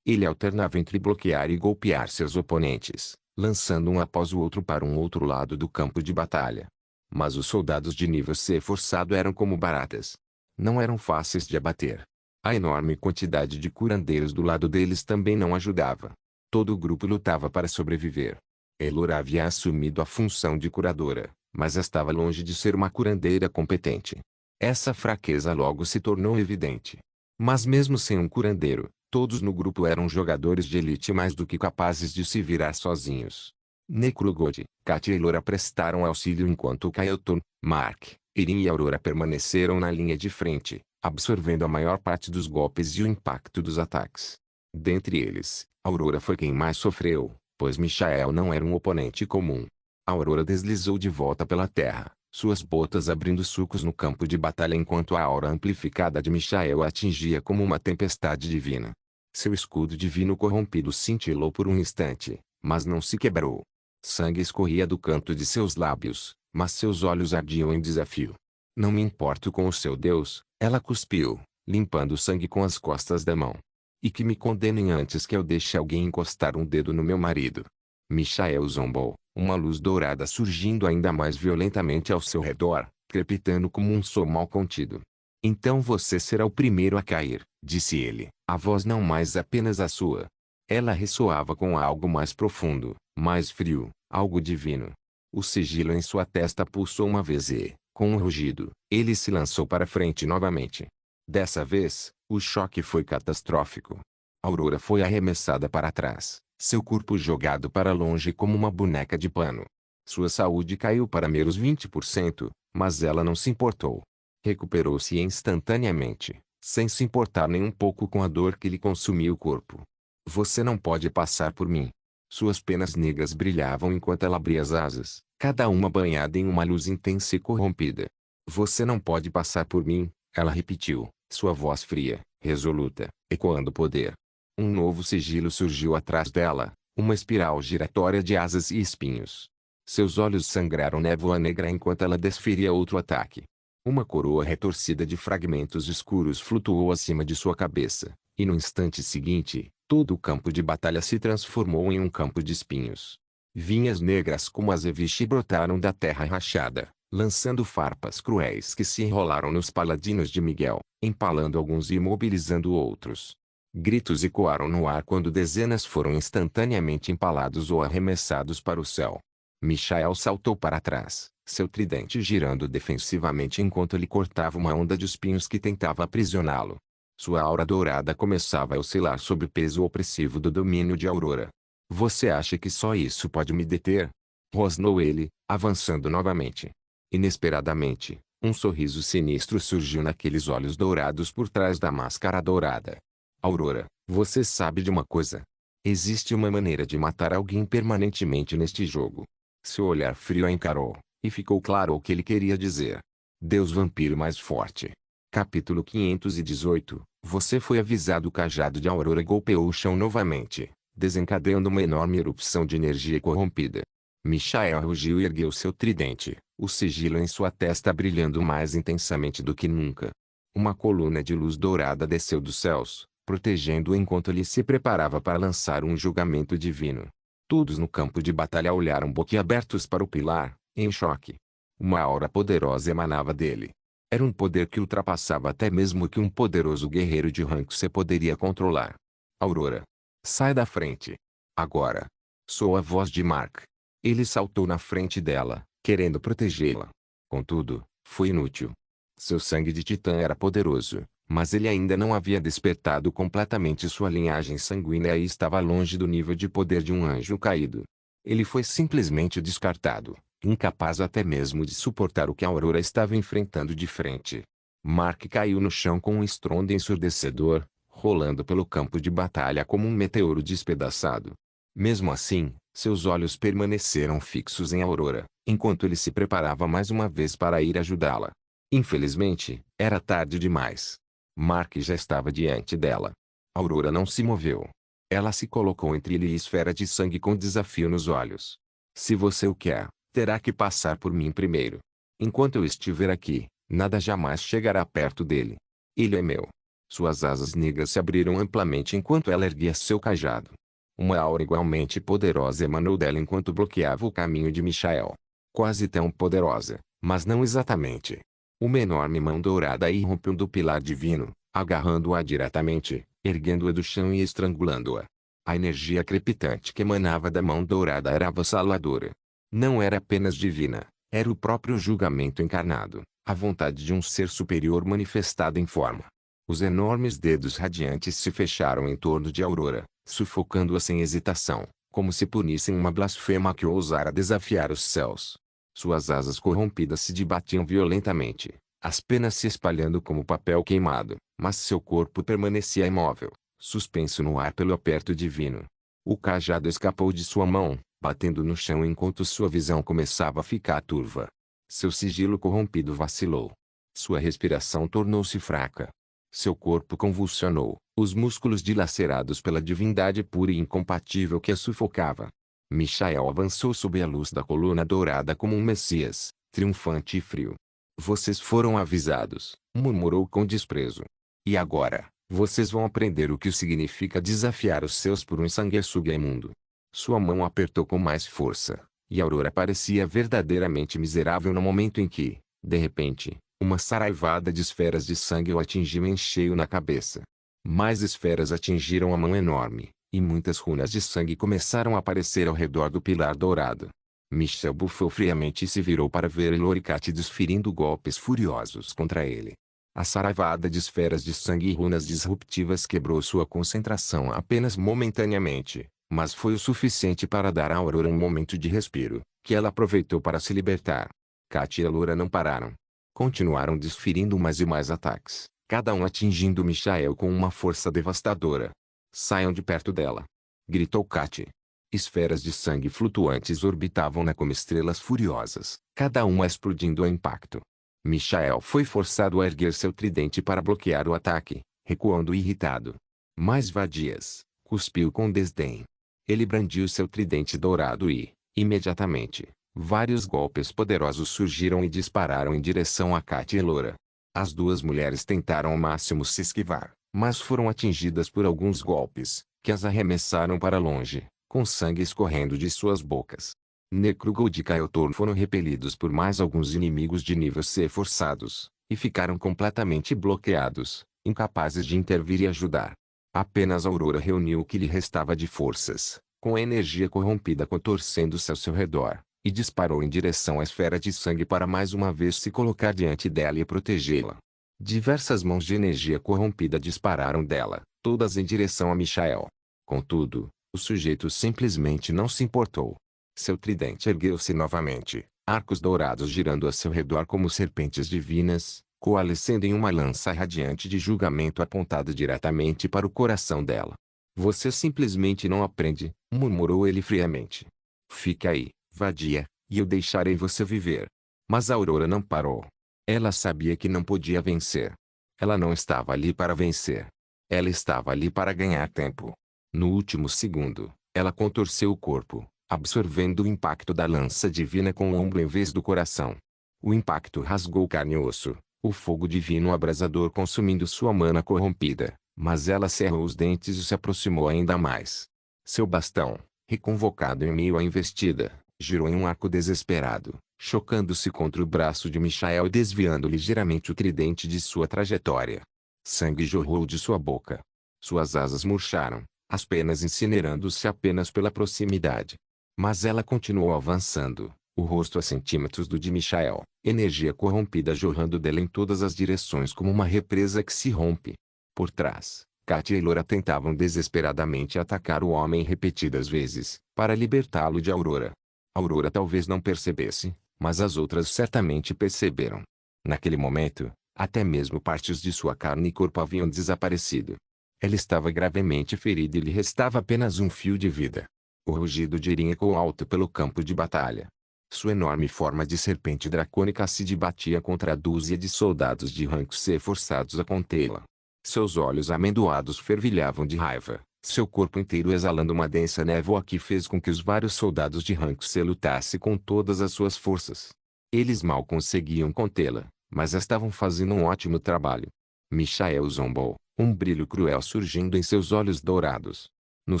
Ele alternava entre bloquear e golpear seus oponentes, lançando um após o outro para um outro lado do campo de batalha. Mas os soldados de nível C forçado eram como baratas. Não eram fáceis de abater. A enorme quantidade de curandeiros do lado deles também não ajudava. Todo o grupo lutava para sobreviver. Elora havia assumido a função de curadora, mas estava longe de ser uma curandeira competente. Essa fraqueza logo se tornou evidente. Mas mesmo sem um curandeiro, todos no grupo eram jogadores de elite mais do que capazes de se virar sozinhos. Necrogod, Kat e Elora prestaram auxílio enquanto Kaelton, Mark, Erin e Aurora permaneceram na linha de frente, absorvendo a maior parte dos golpes e o impacto dos ataques. Dentre eles, Aurora foi quem mais sofreu, pois Michael não era um oponente comum. Aurora deslizou de volta pela terra, suas botas abrindo sulcos no campo de batalha enquanto a aura amplificada de Michael a atingia como uma tempestade divina. Seu escudo divino corrompido cintilou por um instante, mas não se quebrou. Sangue escorria do canto de seus lábios, mas seus olhos ardiam em desafio. Não me importo com o seu Deus, ela cuspiu, limpando o sangue com as costas da mão. E que me condenem antes que eu deixe alguém encostar um dedo no meu marido. Michael zombou, uma luz dourada surgindo ainda mais violentamente ao seu redor, crepitando como um som mal contido. Então você será o primeiro a cair, disse ele, a voz não mais apenas a sua. Ela ressoava com algo mais profundo, mais frio, algo divino. O sigilo em sua testa pulsou uma vez e, com um rugido, ele se lançou para frente novamente. Dessa vez, o choque foi catastrófico. Aurora foi arremessada para trás, seu corpo jogado para longe como uma boneca de pano. Sua saúde caiu para menos 20%, mas ela não se importou. Recuperou-se instantaneamente, sem se importar nem um pouco com a dor que lhe consumia o corpo. Você não pode passar por mim. Suas penas negras brilhavam enquanto ela abria as asas, cada uma banhada em uma luz intensa e corrompida. Você não pode passar por mim, ela repetiu, sua voz fria, resoluta, ecoando poder. Um novo sigilo surgiu atrás dela, uma espiral giratória de asas e espinhos. Seus olhos sangraram névoa negra enquanto ela desferia outro ataque. Uma coroa retorcida de fragmentos escuros flutuou acima de sua cabeça, e no instante seguinte, todo o campo de batalha se transformou em um campo de espinhos. Vinhas negras como azeviche brotaram da terra rachada, lançando farpas cruéis que se enrolaram nos paladinos de Miguel, empalando alguns e imobilizando outros. Gritos ecoaram no ar quando dezenas foram instantaneamente empalados ou arremessados para o céu. Michael saltou para trás, seu tridente girando defensivamente enquanto ele cortava uma onda de espinhos que tentava aprisioná-lo. Sua aura dourada começava a oscilar sob o peso opressivo do domínio de Aurora. Você acha que só isso pode me deter? Rosnou ele, avançando novamente. Inesperadamente, um sorriso sinistro surgiu naqueles olhos dourados por trás da máscara dourada. Aurora, você sabe de uma coisa? Existe uma maneira de matar alguém permanentemente neste jogo. Seu olhar frio a encarou, e ficou claro o que ele queria dizer. Deus vampiro mais forte. Capítulo 518. Você foi avisado. O cajado de Aurora golpeou o chão novamente, desencadeando uma enorme erupção de energia corrompida. Michael rugiu e ergueu seu tridente, o sigilo em sua testa brilhando mais intensamente do que nunca. Uma coluna de luz dourada desceu dos céus, protegendo-o enquanto ele se preparava para lançar um julgamento divino. Todos no campo de batalha olharam boquiabertos para o pilar, em choque. Uma aura poderosa emanava dele. Era um poder que ultrapassava até mesmo o que um poderoso guerreiro de rank C poderia controlar. Aurora. Sai da frente. Agora. Soou a voz de Mark. Ele saltou na frente dela, querendo protegê-la. Contudo, foi inútil. Seu sangue de titã era poderoso, mas ele ainda não havia despertado completamente sua linhagem sanguínea e estava longe do nível de poder de um anjo caído. Ele foi simplesmente descartado, incapaz até mesmo de suportar o que a Aurora estava enfrentando de frente. Mark caiu no chão com um estrondo ensurdecedor, rolando pelo campo de batalha como um meteoro despedaçado. Mesmo assim, seus olhos permaneceram fixos em Aurora, enquanto ele se preparava mais uma vez para ir ajudá-la. Infelizmente, era tarde demais. Mark já estava diante dela. Aurora não se moveu. Ela se colocou entre ele e a esfera de sangue com desafio nos olhos. Se você o quer, terá que passar por mim primeiro. Enquanto eu estiver aqui, nada jamais chegará perto dele. Ele é meu. Suas asas negras se abriram amplamente enquanto ela erguia seu cajado. Uma aura igualmente poderosa emanou dela enquanto bloqueava o caminho de Michael. Quase tão poderosa, mas não exatamente. Uma enorme mão dourada irrompeu do pilar divino, agarrando-a diretamente, erguendo-a do chão e estrangulando-a. A energia crepitante que emanava da mão dourada era avassaladora. Não era apenas divina, era o próprio julgamento encarnado, a vontade de um ser superior manifestada em forma. Os enormes dedos radiantes se fecharam em torno de Aurora, sufocando-a sem hesitação, como se punissem uma blasfema que ousara desafiar os céus. Suas asas corrompidas se debatiam violentamente, as penas se espalhando como papel queimado, mas seu corpo permanecia imóvel, suspenso no ar pelo aperto divino. O cajado escapou de sua mão, batendo no chão enquanto sua visão começava a ficar turva. Seu sigilo corrompido vacilou. Sua respiração tornou-se fraca. Seu corpo convulsionou, os músculos dilacerados pela divindade pura e incompatível que a sufocava. Michael avançou sob a luz da coluna dourada como um messias, triunfante e frio. Vocês foram avisados, murmurou com desprezo. E agora, vocês vão aprender o que significa desafiar os seus por um sanguessuga imundo. Sua mão apertou com mais força, e Aurora parecia verdadeiramente miserável no momento em que, de repente, Uma saraivada de esferas de sangue o atingiu em cheio na cabeça. Mais esferas atingiram a mão enorme, e muitas runas de sangue começaram a aparecer ao redor do pilar dourado. Michel bufou friamente e se virou para ver Loricat desferindo golpes furiosos contra ele. A saraivada de esferas de sangue e runas disruptivas quebrou sua concentração apenas momentaneamente, mas foi o suficiente para dar a Aurora um momento de respiro, que ela aproveitou para se libertar. Cat e Laura não pararam. Continuaram desferindo mais e mais ataques, cada um atingindo Michael com uma força devastadora. Saiam de perto dela! Gritou Cat. Esferas de sangue flutuantes orbitavam-na como estrelas furiosas, cada uma explodindo ao impacto. Michael foi forçado a erguer seu tridente para bloquear o ataque, recuando irritado. Mais vadias, cuspiu com desdém. Ele brandiu seu tridente dourado e, imediatamente, vários golpes poderosos surgiram e dispararam em direção a Cat e Laura. As duas mulheres tentaram ao máximo se esquivar, mas foram atingidas por alguns golpes, que as arremessaram para longe, com sangue escorrendo de suas bocas. Necrugold e Kaiotor foram repelidos por mais alguns inimigos de nível C forçados, e ficaram completamente bloqueados, incapazes de intervir e ajudar. Apenas Aurora reuniu o que lhe restava de forças, com a energia corrompida contorcendo-se ao seu redor, e disparou em direção à esfera de sangue para mais uma vez se colocar diante dela e protegê-la. Diversas mãos de energia corrompida dispararam dela, todas em direção a Michael. Contudo, o sujeito simplesmente não se importou. Seu tridente ergueu-se novamente, arcos dourados girando a seu redor como serpentes divinas, coalescendo em uma lança radiante de julgamento apontada diretamente para o coração dela. Você simplesmente não aprende, murmurou ele friamente. Fique aí, vadia, e eu deixarei você viver. Mas a Aurora não parou. Ela sabia que não podia vencer. Ela não estava ali para vencer. Ela estava ali para ganhar tempo. No último segundo, ela contorceu o corpo, absorvendo o impacto da lança divina com o ombro em vez do coração. O impacto rasgou carne e osso, o fogo divino abrasador consumindo sua mana corrompida, mas ela cerrou os dentes e se aproximou ainda mais. Seu bastão, reconvocado em meio à investida, girou em um arco desesperado, chocando-se contra o braço de Michael e desviando ligeiramente o tridente de sua trajetória. Sangue jorrou de sua boca. Suas asas murcharam, as penas incinerando-se apenas pela proximidade. Mas ela continuou avançando, o rosto a centímetros do de Michael, energia corrompida jorrando dela em todas as direções como uma represa que se rompe. Por trás, Katia e Laura tentavam desesperadamente atacar o homem repetidas vezes, para libertá-lo de Aurora. Aurora talvez não percebesse, mas as outras certamente perceberam. Naquele momento, até mesmo partes de sua carne e corpo haviam desaparecido. Ela estava gravemente ferida e lhe restava apenas um fio de vida. O rugido de Irin ecoou alto pelo campo de batalha. Sua enorme forma de serpente dracônica se debatia contra a dúzia de soldados de rank C forçados a contê-la. Seus olhos amendoados fervilhavam de raiva, seu corpo inteiro exalando uma densa névoa que fez com que os vários soldados de rank C lutassem com todas as suas forças. Eles mal conseguiam contê-la, mas estavam fazendo um ótimo trabalho. Michael zombou, um brilho cruel surgindo em seus olhos dourados. No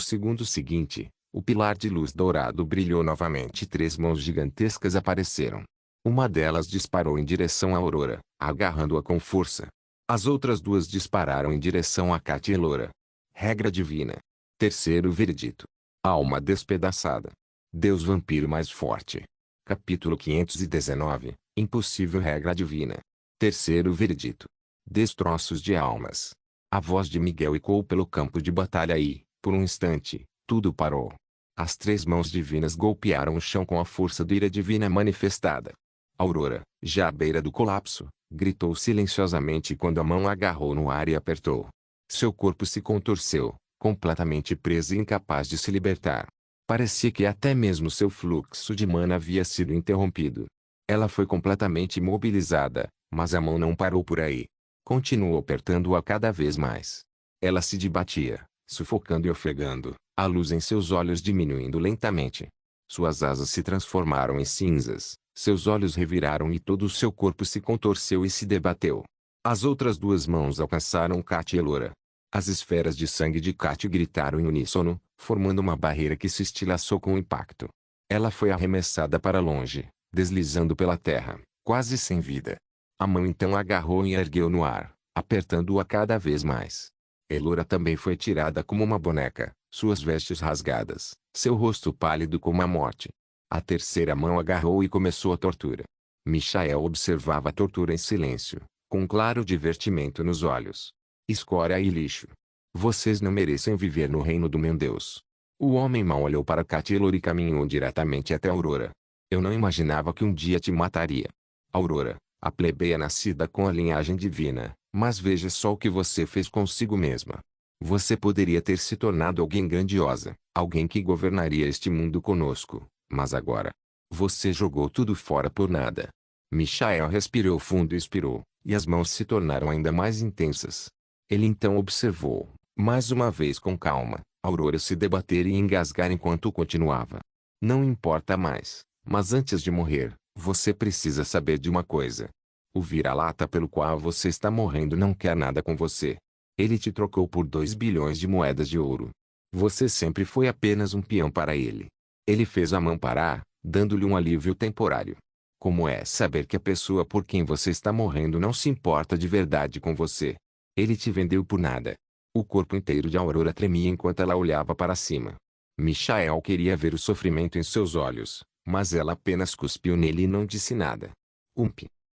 segundo seguinte, o pilar de luz dourado brilhou novamente e três mãos gigantescas apareceram. Uma delas disparou em direção à Aurora, agarrando-a com força. As outras duas dispararam em direção a Cat e Laura. Regra divina. Terceiro veredito. Alma despedaçada. Deus vampiro mais forte. Capítulo 519. Impossível regra divina. Terceiro veredito. Destroços de almas. A voz de Miguel ecoou pelo campo de batalha e, por um instante, tudo parou. As três mãos divinas golpearam o chão com a força da ira divina manifestada. Aurora, já à beira do colapso, gritou silenciosamente quando a mão a agarrou no ar e apertou. Seu corpo se contorceu, completamente preso e incapaz de se libertar. Parecia que até mesmo seu fluxo de mana havia sido interrompido. Ela foi completamente imobilizada, mas a mão não parou por aí. Continuou apertando-a cada vez mais. Ela se debatia, sufocando e ofegando, a luz em seus olhos diminuindo lentamente. Suas asas se transformaram em cinzas, seus olhos reviraram e todo o seu corpo se contorceu e se debateu. As outras duas mãos alcançaram Cat e Laura. As esferas de sangue de Cat gritaram em uníssono, formando uma barreira que se estilhaçou com o impacto. Ela foi arremessada para longe, deslizando pela terra, quase sem vida. A mão então agarrou e ergueu no ar, apertando-a cada vez mais. Elora também foi tirada como uma boneca, suas vestes rasgadas, seu rosto pálido como a morte. A terceira mão agarrou e começou a tortura. Michael observava a tortura em silêncio, com um claro divertimento nos olhos. Escória e lixo. Vocês não merecem viver no reino do meu Deus. O homem mau olhou para Cat e Elora e caminhou diretamente até Aurora. Eu não imaginava que um dia te mataria. Aurora, a plebeia nascida com a linhagem divina, mas veja só o que você fez consigo mesma. Você poderia ter se tornado alguém grandiosa, alguém que governaria este mundo conosco, mas agora, você jogou tudo fora por nada. Michael respirou fundo e expirou, e as mãos se tornaram ainda mais intensas. Ele então observou, mais uma vez com calma, Aurora se debater e engasgar enquanto continuava. Não importa mais, mas antes de morrer, você precisa saber de uma coisa. O vira-lata pelo qual você está morrendo não quer nada com você. Ele te trocou por 2 bilhões de moedas de ouro. Você sempre foi apenas um peão para ele. Ele fez a mão parar, dando-lhe um alívio temporário. Como é saber que a pessoa por quem você está morrendo não se importa de verdade com você? Ele te vendeu por nada. O corpo inteiro de Aurora tremia enquanto ela olhava para cima. Michael queria ver o sofrimento em seus olhos, mas ela apenas cuspiu nele e não disse nada.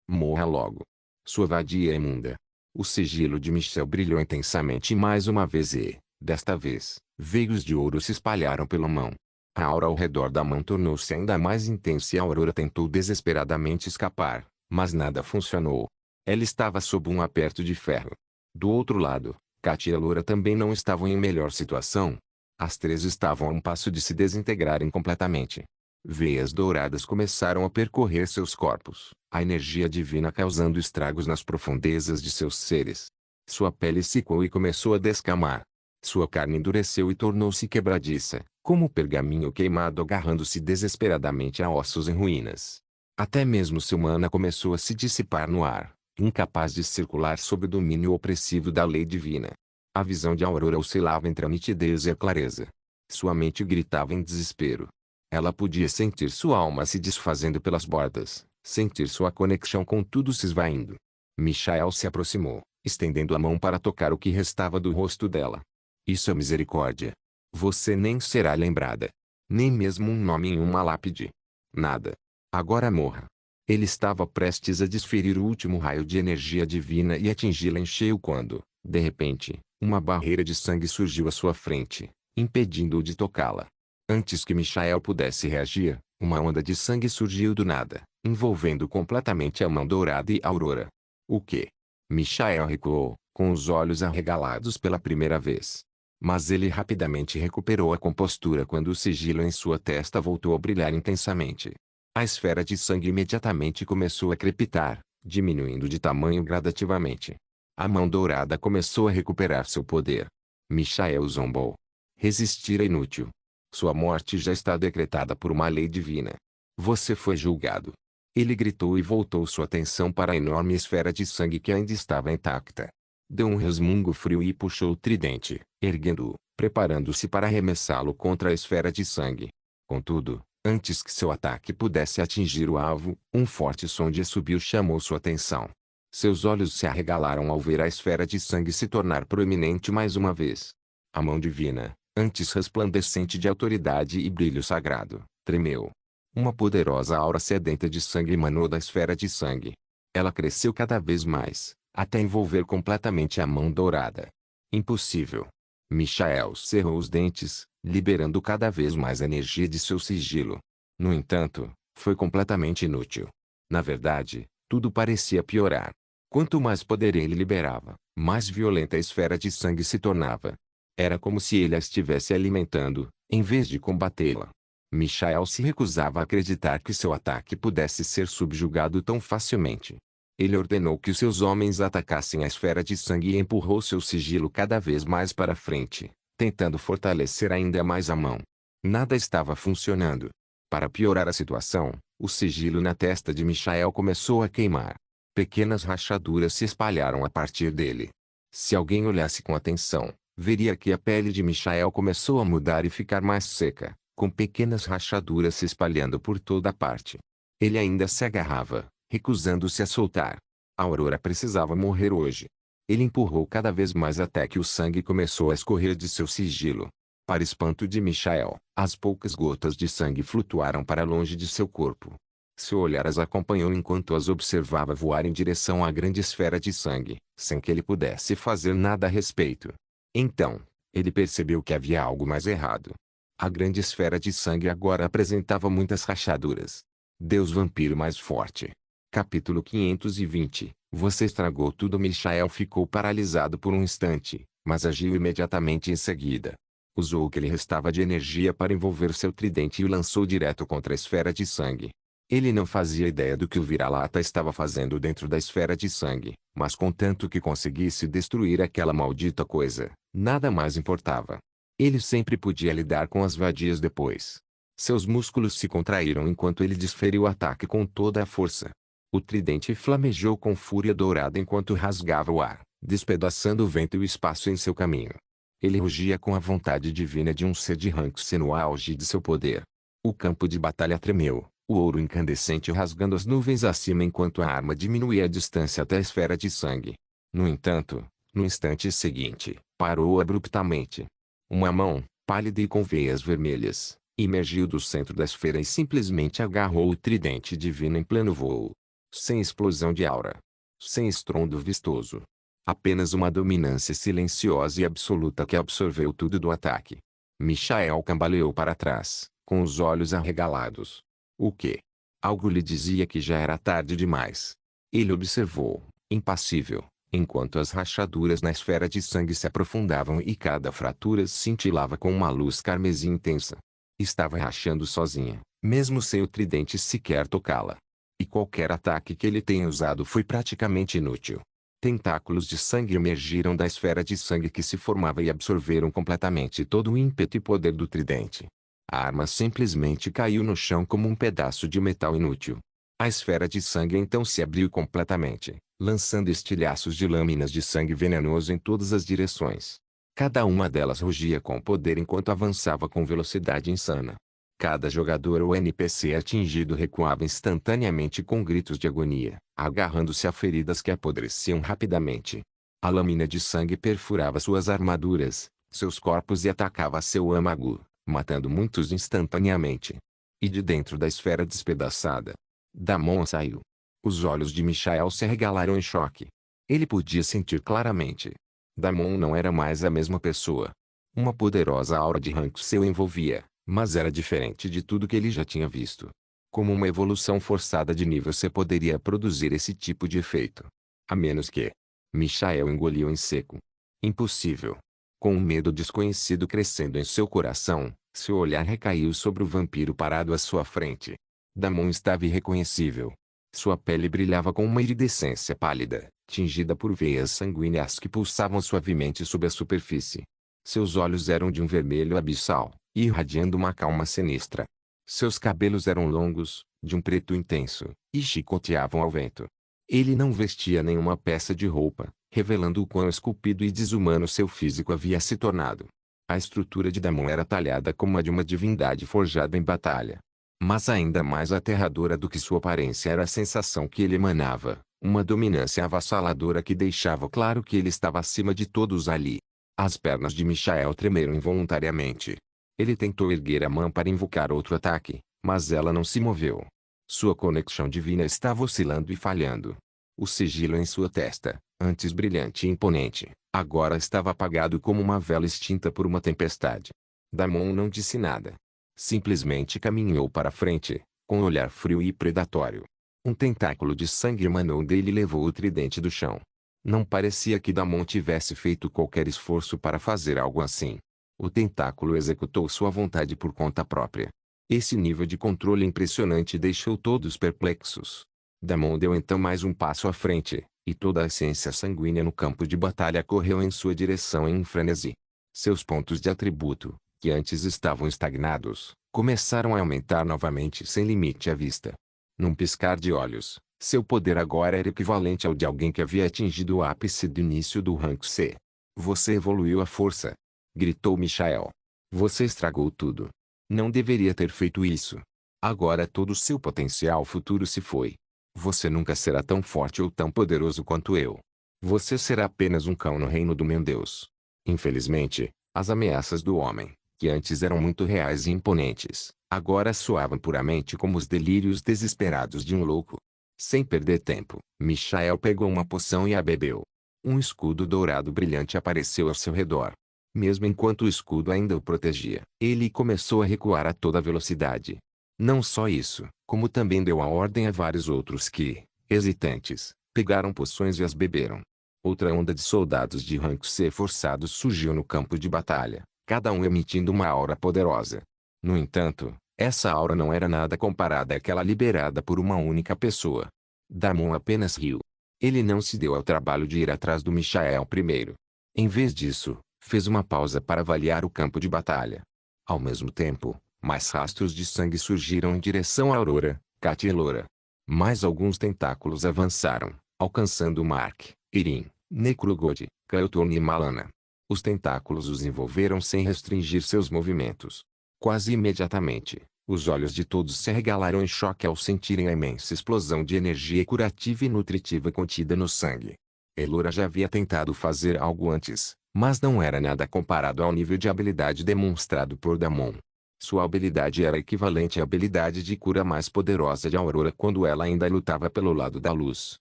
Morra logo. Sua vadia imunda. O sigilo de Michel brilhou intensamente mais uma vez e, desta vez, veios de ouro se espalharam pela mão. A aura ao redor da mão tornou-se ainda mais intensa e a Aurora tentou desesperadamente escapar, mas nada funcionou. Ela estava sob um aperto de ferro. Do outro lado, Cat e Elora também não estavam em melhor situação. As três estavam a um passo de se desintegrarem completamente. Veias douradas começaram a percorrer seus corpos, a energia divina causando estragos nas profundezas de seus seres. Sua pele secou e começou a descamar. Sua carne endureceu e tornou-se quebradiça, como pergaminho queimado agarrando-se desesperadamente a ossos em ruínas. Até mesmo seu mana começou a se dissipar no ar, incapaz de circular sob o domínio opressivo da lei divina. A visão de Aurora oscilava entre a nitidez e a clareza. Sua mente gritava em desespero. Ela podia sentir sua alma se desfazendo pelas bordas, sentir sua conexão com tudo se esvaindo. Michael se aproximou, estendendo a mão para tocar o que restava do rosto dela. Isso é misericórdia. Você nem será lembrada. Nem mesmo um nome em uma lápide. Nada. Agora morra. Ele estava prestes a desferir o último raio de energia divina e atingi-la em cheio quando, de repente, uma barreira de sangue surgiu à sua frente, impedindo-o de tocá-la. Antes que Michael pudesse reagir, uma onda de sangue surgiu do nada, envolvendo completamente a mão dourada e Aurora. O quê? Michael recuou, com os olhos arregalados pela primeira vez. Mas ele rapidamente recuperou a compostura quando o sigilo em sua testa voltou a brilhar intensamente. A esfera de sangue imediatamente começou a crepitar, diminuindo de tamanho gradativamente. A mão dourada começou a recuperar seu poder. Michael zombou. Resistir é inútil. Sua morte já está decretada por uma lei divina. Você foi julgado. Ele gritou e voltou sua atenção para a enorme esfera de sangue que ainda estava intacta. Deu um resmungo frio e puxou o tridente, erguendo-o, preparando-se para arremessá-lo contra a esfera de sangue. Contudo, antes que seu ataque pudesse atingir o alvo, um forte som de assobio chamou sua atenção. Seus olhos se arregalaram ao ver a esfera de sangue se tornar proeminente mais uma vez. A mão divina, antes resplandecente de autoridade e brilho sagrado, tremeu. Uma poderosa aura sedenta de sangue emanou da esfera de sangue. Ela cresceu cada vez mais, até envolver completamente a mão dourada. Impossível. Michael cerrou os dentes, liberando cada vez mais energia de seu sigilo. No entanto, foi completamente inútil. Na verdade, tudo parecia piorar. Quanto mais poder ele liberava, mais violenta a esfera de sangue se tornava. Era como se ele a estivesse alimentando, em vez de combatê-la. Michael se recusava a acreditar que seu ataque pudesse ser subjugado tão facilmente. Ele ordenou que seus homens atacassem a esfera de sangue e empurrou seu sigilo cada vez mais para frente, tentando fortalecer ainda mais a mão. Nada estava funcionando. Para piorar a situação, o sigilo na testa de Michael começou a queimar. Pequenas rachaduras se espalharam a partir dele. Se alguém olhasse com atenção, veria que a pele de Michael começou a mudar e ficar mais seca, com pequenas rachaduras se espalhando por toda parte. Ele ainda se agarrava, recusando-se a soltar. A Aurora precisava morrer hoje. Ele empurrou cada vez mais até que o sangue começou a escorrer de seu sigilo. Para espanto de Michael, as poucas gotas de sangue flutuaram para longe de seu corpo. Seu olhar as acompanhou enquanto as observava voar em direção à grande esfera de sangue, sem que ele pudesse fazer nada a respeito. Então, ele percebeu que havia algo mais errado. A grande esfera de sangue agora apresentava muitas rachaduras. Deus vampiro mais forte. Capítulo 520. Você estragou tudo. Michael ficou paralisado por um instante, mas agiu imediatamente em seguida. Usou o que lhe restava de energia para envolver seu tridente e o lançou direto contra a esfera de sangue. Ele não fazia ideia do que o vira-lata estava fazendo dentro da esfera de sangue, mas contanto que conseguisse destruir aquela maldita coisa, nada mais importava. Ele sempre podia lidar com as vadias depois. Seus músculos se contraíram enquanto ele desferiu o ataque com toda a força. O tridente flamejou com fúria dourada enquanto rasgava o ar, despedaçando o vento e o espaço em seu caminho. Ele rugia com a vontade divina de um ser de Rank-C no auge de seu poder. O campo de batalha tremeu, o ouro incandescente rasgando as nuvens acima enquanto a arma diminuía a distância até a esfera de sangue. No entanto, no instante seguinte, parou abruptamente. Uma mão, pálida e com veias vermelhas, emergiu do centro da esfera e simplesmente agarrou o tridente divino em pleno voo. Sem explosão de aura. Sem estrondo vistoso. Apenas uma dominância silenciosa e absoluta que absorveu tudo do ataque. Michael cambaleou para trás, com os olhos arregalados. O quê? Algo lhe dizia que já era tarde demais. Ele observou, impassível, enquanto as rachaduras na esfera de sangue se aprofundavam e cada fratura cintilava com uma luz carmesim intensa. Estava rachando sozinha, mesmo sem o tridente sequer tocá-la. E qualquer ataque que ele tenha usado foi praticamente inútil. Tentáculos de sangue emergiram da esfera de sangue que se formava e absorveram completamente todo o ímpeto e poder do tridente. A arma simplesmente caiu no chão como um pedaço de metal inútil. A esfera de sangue então se abriu completamente, lançando estilhaços de lâminas de sangue venenoso em todas as direções. Cada uma delas rugia com poder enquanto avançava com velocidade insana. Cada jogador ou NPC atingido recuava instantaneamente com gritos de agonia, agarrando-se a feridas que apodreciam rapidamente. A lâmina de sangue perfurava suas armaduras, seus corpos e atacava seu âmago, matando muitos instantaneamente. E de dentro da esfera despedaçada, Damon saiu. Os olhos de Michael se arregalaram em choque. Ele podia sentir claramente. Damon não era mais a mesma pessoa. Uma poderosa aura de Rank-C o envolvia. Mas era diferente de tudo que ele já tinha visto. Como uma evolução forçada de nível C poderia produzir esse tipo de efeito? A menos que... Michael engoliu em seco. Impossível. Com um medo desconhecido crescendo em seu coração, seu olhar recaiu sobre o vampiro parado à sua frente. Damon estava irreconhecível. Sua pele brilhava com uma iridescência pálida, tingida por veias sanguíneas que pulsavam suavemente sob a superfície. Seus olhos eram de um vermelho abissal, irradiando uma calma sinistra. Seus cabelos eram longos, de um preto intenso, e chicoteavam ao vento. Ele não vestia nenhuma peça de roupa, revelando o quão esculpido e desumano seu físico havia se tornado. A estrutura de Damon era talhada como a de uma divindade forjada em batalha. Mas ainda mais aterradora do que sua aparência era a sensação que ele emanava, uma dominância avassaladora que deixava claro que ele estava acima de todos ali. As pernas de Michael tremeram involuntariamente. Ele tentou erguer a mão para invocar outro ataque, mas ela não se moveu. Sua conexão divina estava oscilando e falhando. O sigilo em sua testa, antes brilhante e imponente, agora estava apagado como uma vela extinta por uma tempestade. Damon não disse nada. Simplesmente caminhou para frente, com um olhar frio e predatório. Um tentáculo de sangue emanou dele e levou o tridente do chão. Não parecia que Damon tivesse feito qualquer esforço para fazer algo assim. O tentáculo executou sua vontade por conta própria. Esse nível de controle impressionante deixou todos perplexos. Damon deu então mais um passo à frente, e toda a essência sanguínea no campo de batalha correu em sua direção em frenesi. Seus pontos de atributo, que antes estavam estagnados, começaram a aumentar novamente sem limite à vista. Num piscar de olhos, seu poder agora era equivalente ao de alguém que havia atingido o ápice do início do Rank-C. Você evoluiu à força, gritou Michael. Você estragou tudo. Não deveria ter feito isso. Agora todo o seu potencial futuro se foi. Você nunca será tão forte ou tão poderoso quanto eu. Você será apenas um cão no reino do meu Deus. Infelizmente, as ameaças do homem, que antes eram muito reais e imponentes, agora soavam puramente como os delírios desesperados de um louco. Sem perder tempo, Michael pegou uma poção e a bebeu. Um escudo dourado brilhante apareceu ao seu redor. Mesmo enquanto o escudo ainda o protegia, ele começou a recuar a toda velocidade. Não só isso, como também deu a ordem a vários outros que, hesitantes, pegaram poções e as beberam. Outra onda de soldados de rank C forçados surgiu no campo de batalha, cada um emitindo uma aura poderosa. No entanto, essa aura não era nada comparada àquela liberada por uma única pessoa. Damon apenas riu. Ele não se deu ao trabalho de ir atrás do Michael primeiro. Em vez disso, fez uma pausa para avaliar o campo de batalha. Ao mesmo tempo, mais rastros de sangue surgiram em direção a Aurora, Kat e Elora. Mais alguns tentáculos avançaram, alcançando Mark, Irin, Necrogod, Kael'thorn e Malana. Os tentáculos os envolveram sem restringir seus movimentos. Quase imediatamente, os olhos de todos se arregalaram em choque ao sentirem a imensa explosão de energia curativa e nutritiva contida no sangue. Elora já havia tentado fazer algo antes, mas não era nada comparado ao nível de habilidade demonstrado por Damon. Sua habilidade era equivalente à habilidade de cura mais poderosa de Aurora quando ela ainda lutava pelo lado da luz.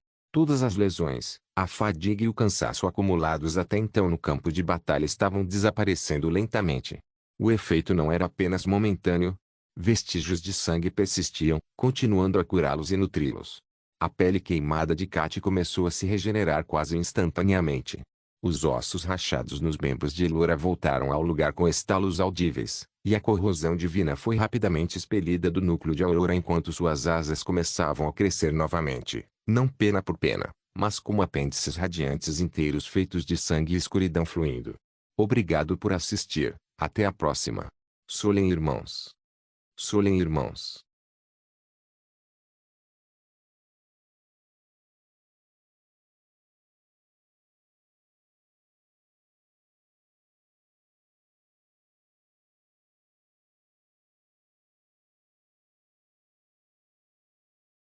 Todas as lesões, a fadiga e o cansaço acumulados até então no campo de batalha estavam desaparecendo lentamente. O efeito não era apenas momentâneo. Vestígios de sangue persistiam, continuando a curá-los e nutri-los. A pele queimada de Kat começou a se regenerar quase instantaneamente. Os ossos rachados nos membros de Elora voltaram ao lugar com estalos audíveis, e a corrosão divina foi rapidamente expelida do núcleo de Aurora enquanto suas asas começavam a crescer novamente, não pena por pena, mas como apêndices radiantes inteiros feitos de sangue e escuridão fluindo. Obrigado por assistir, até a próxima. Solen Irmãos. Solen Irmãos.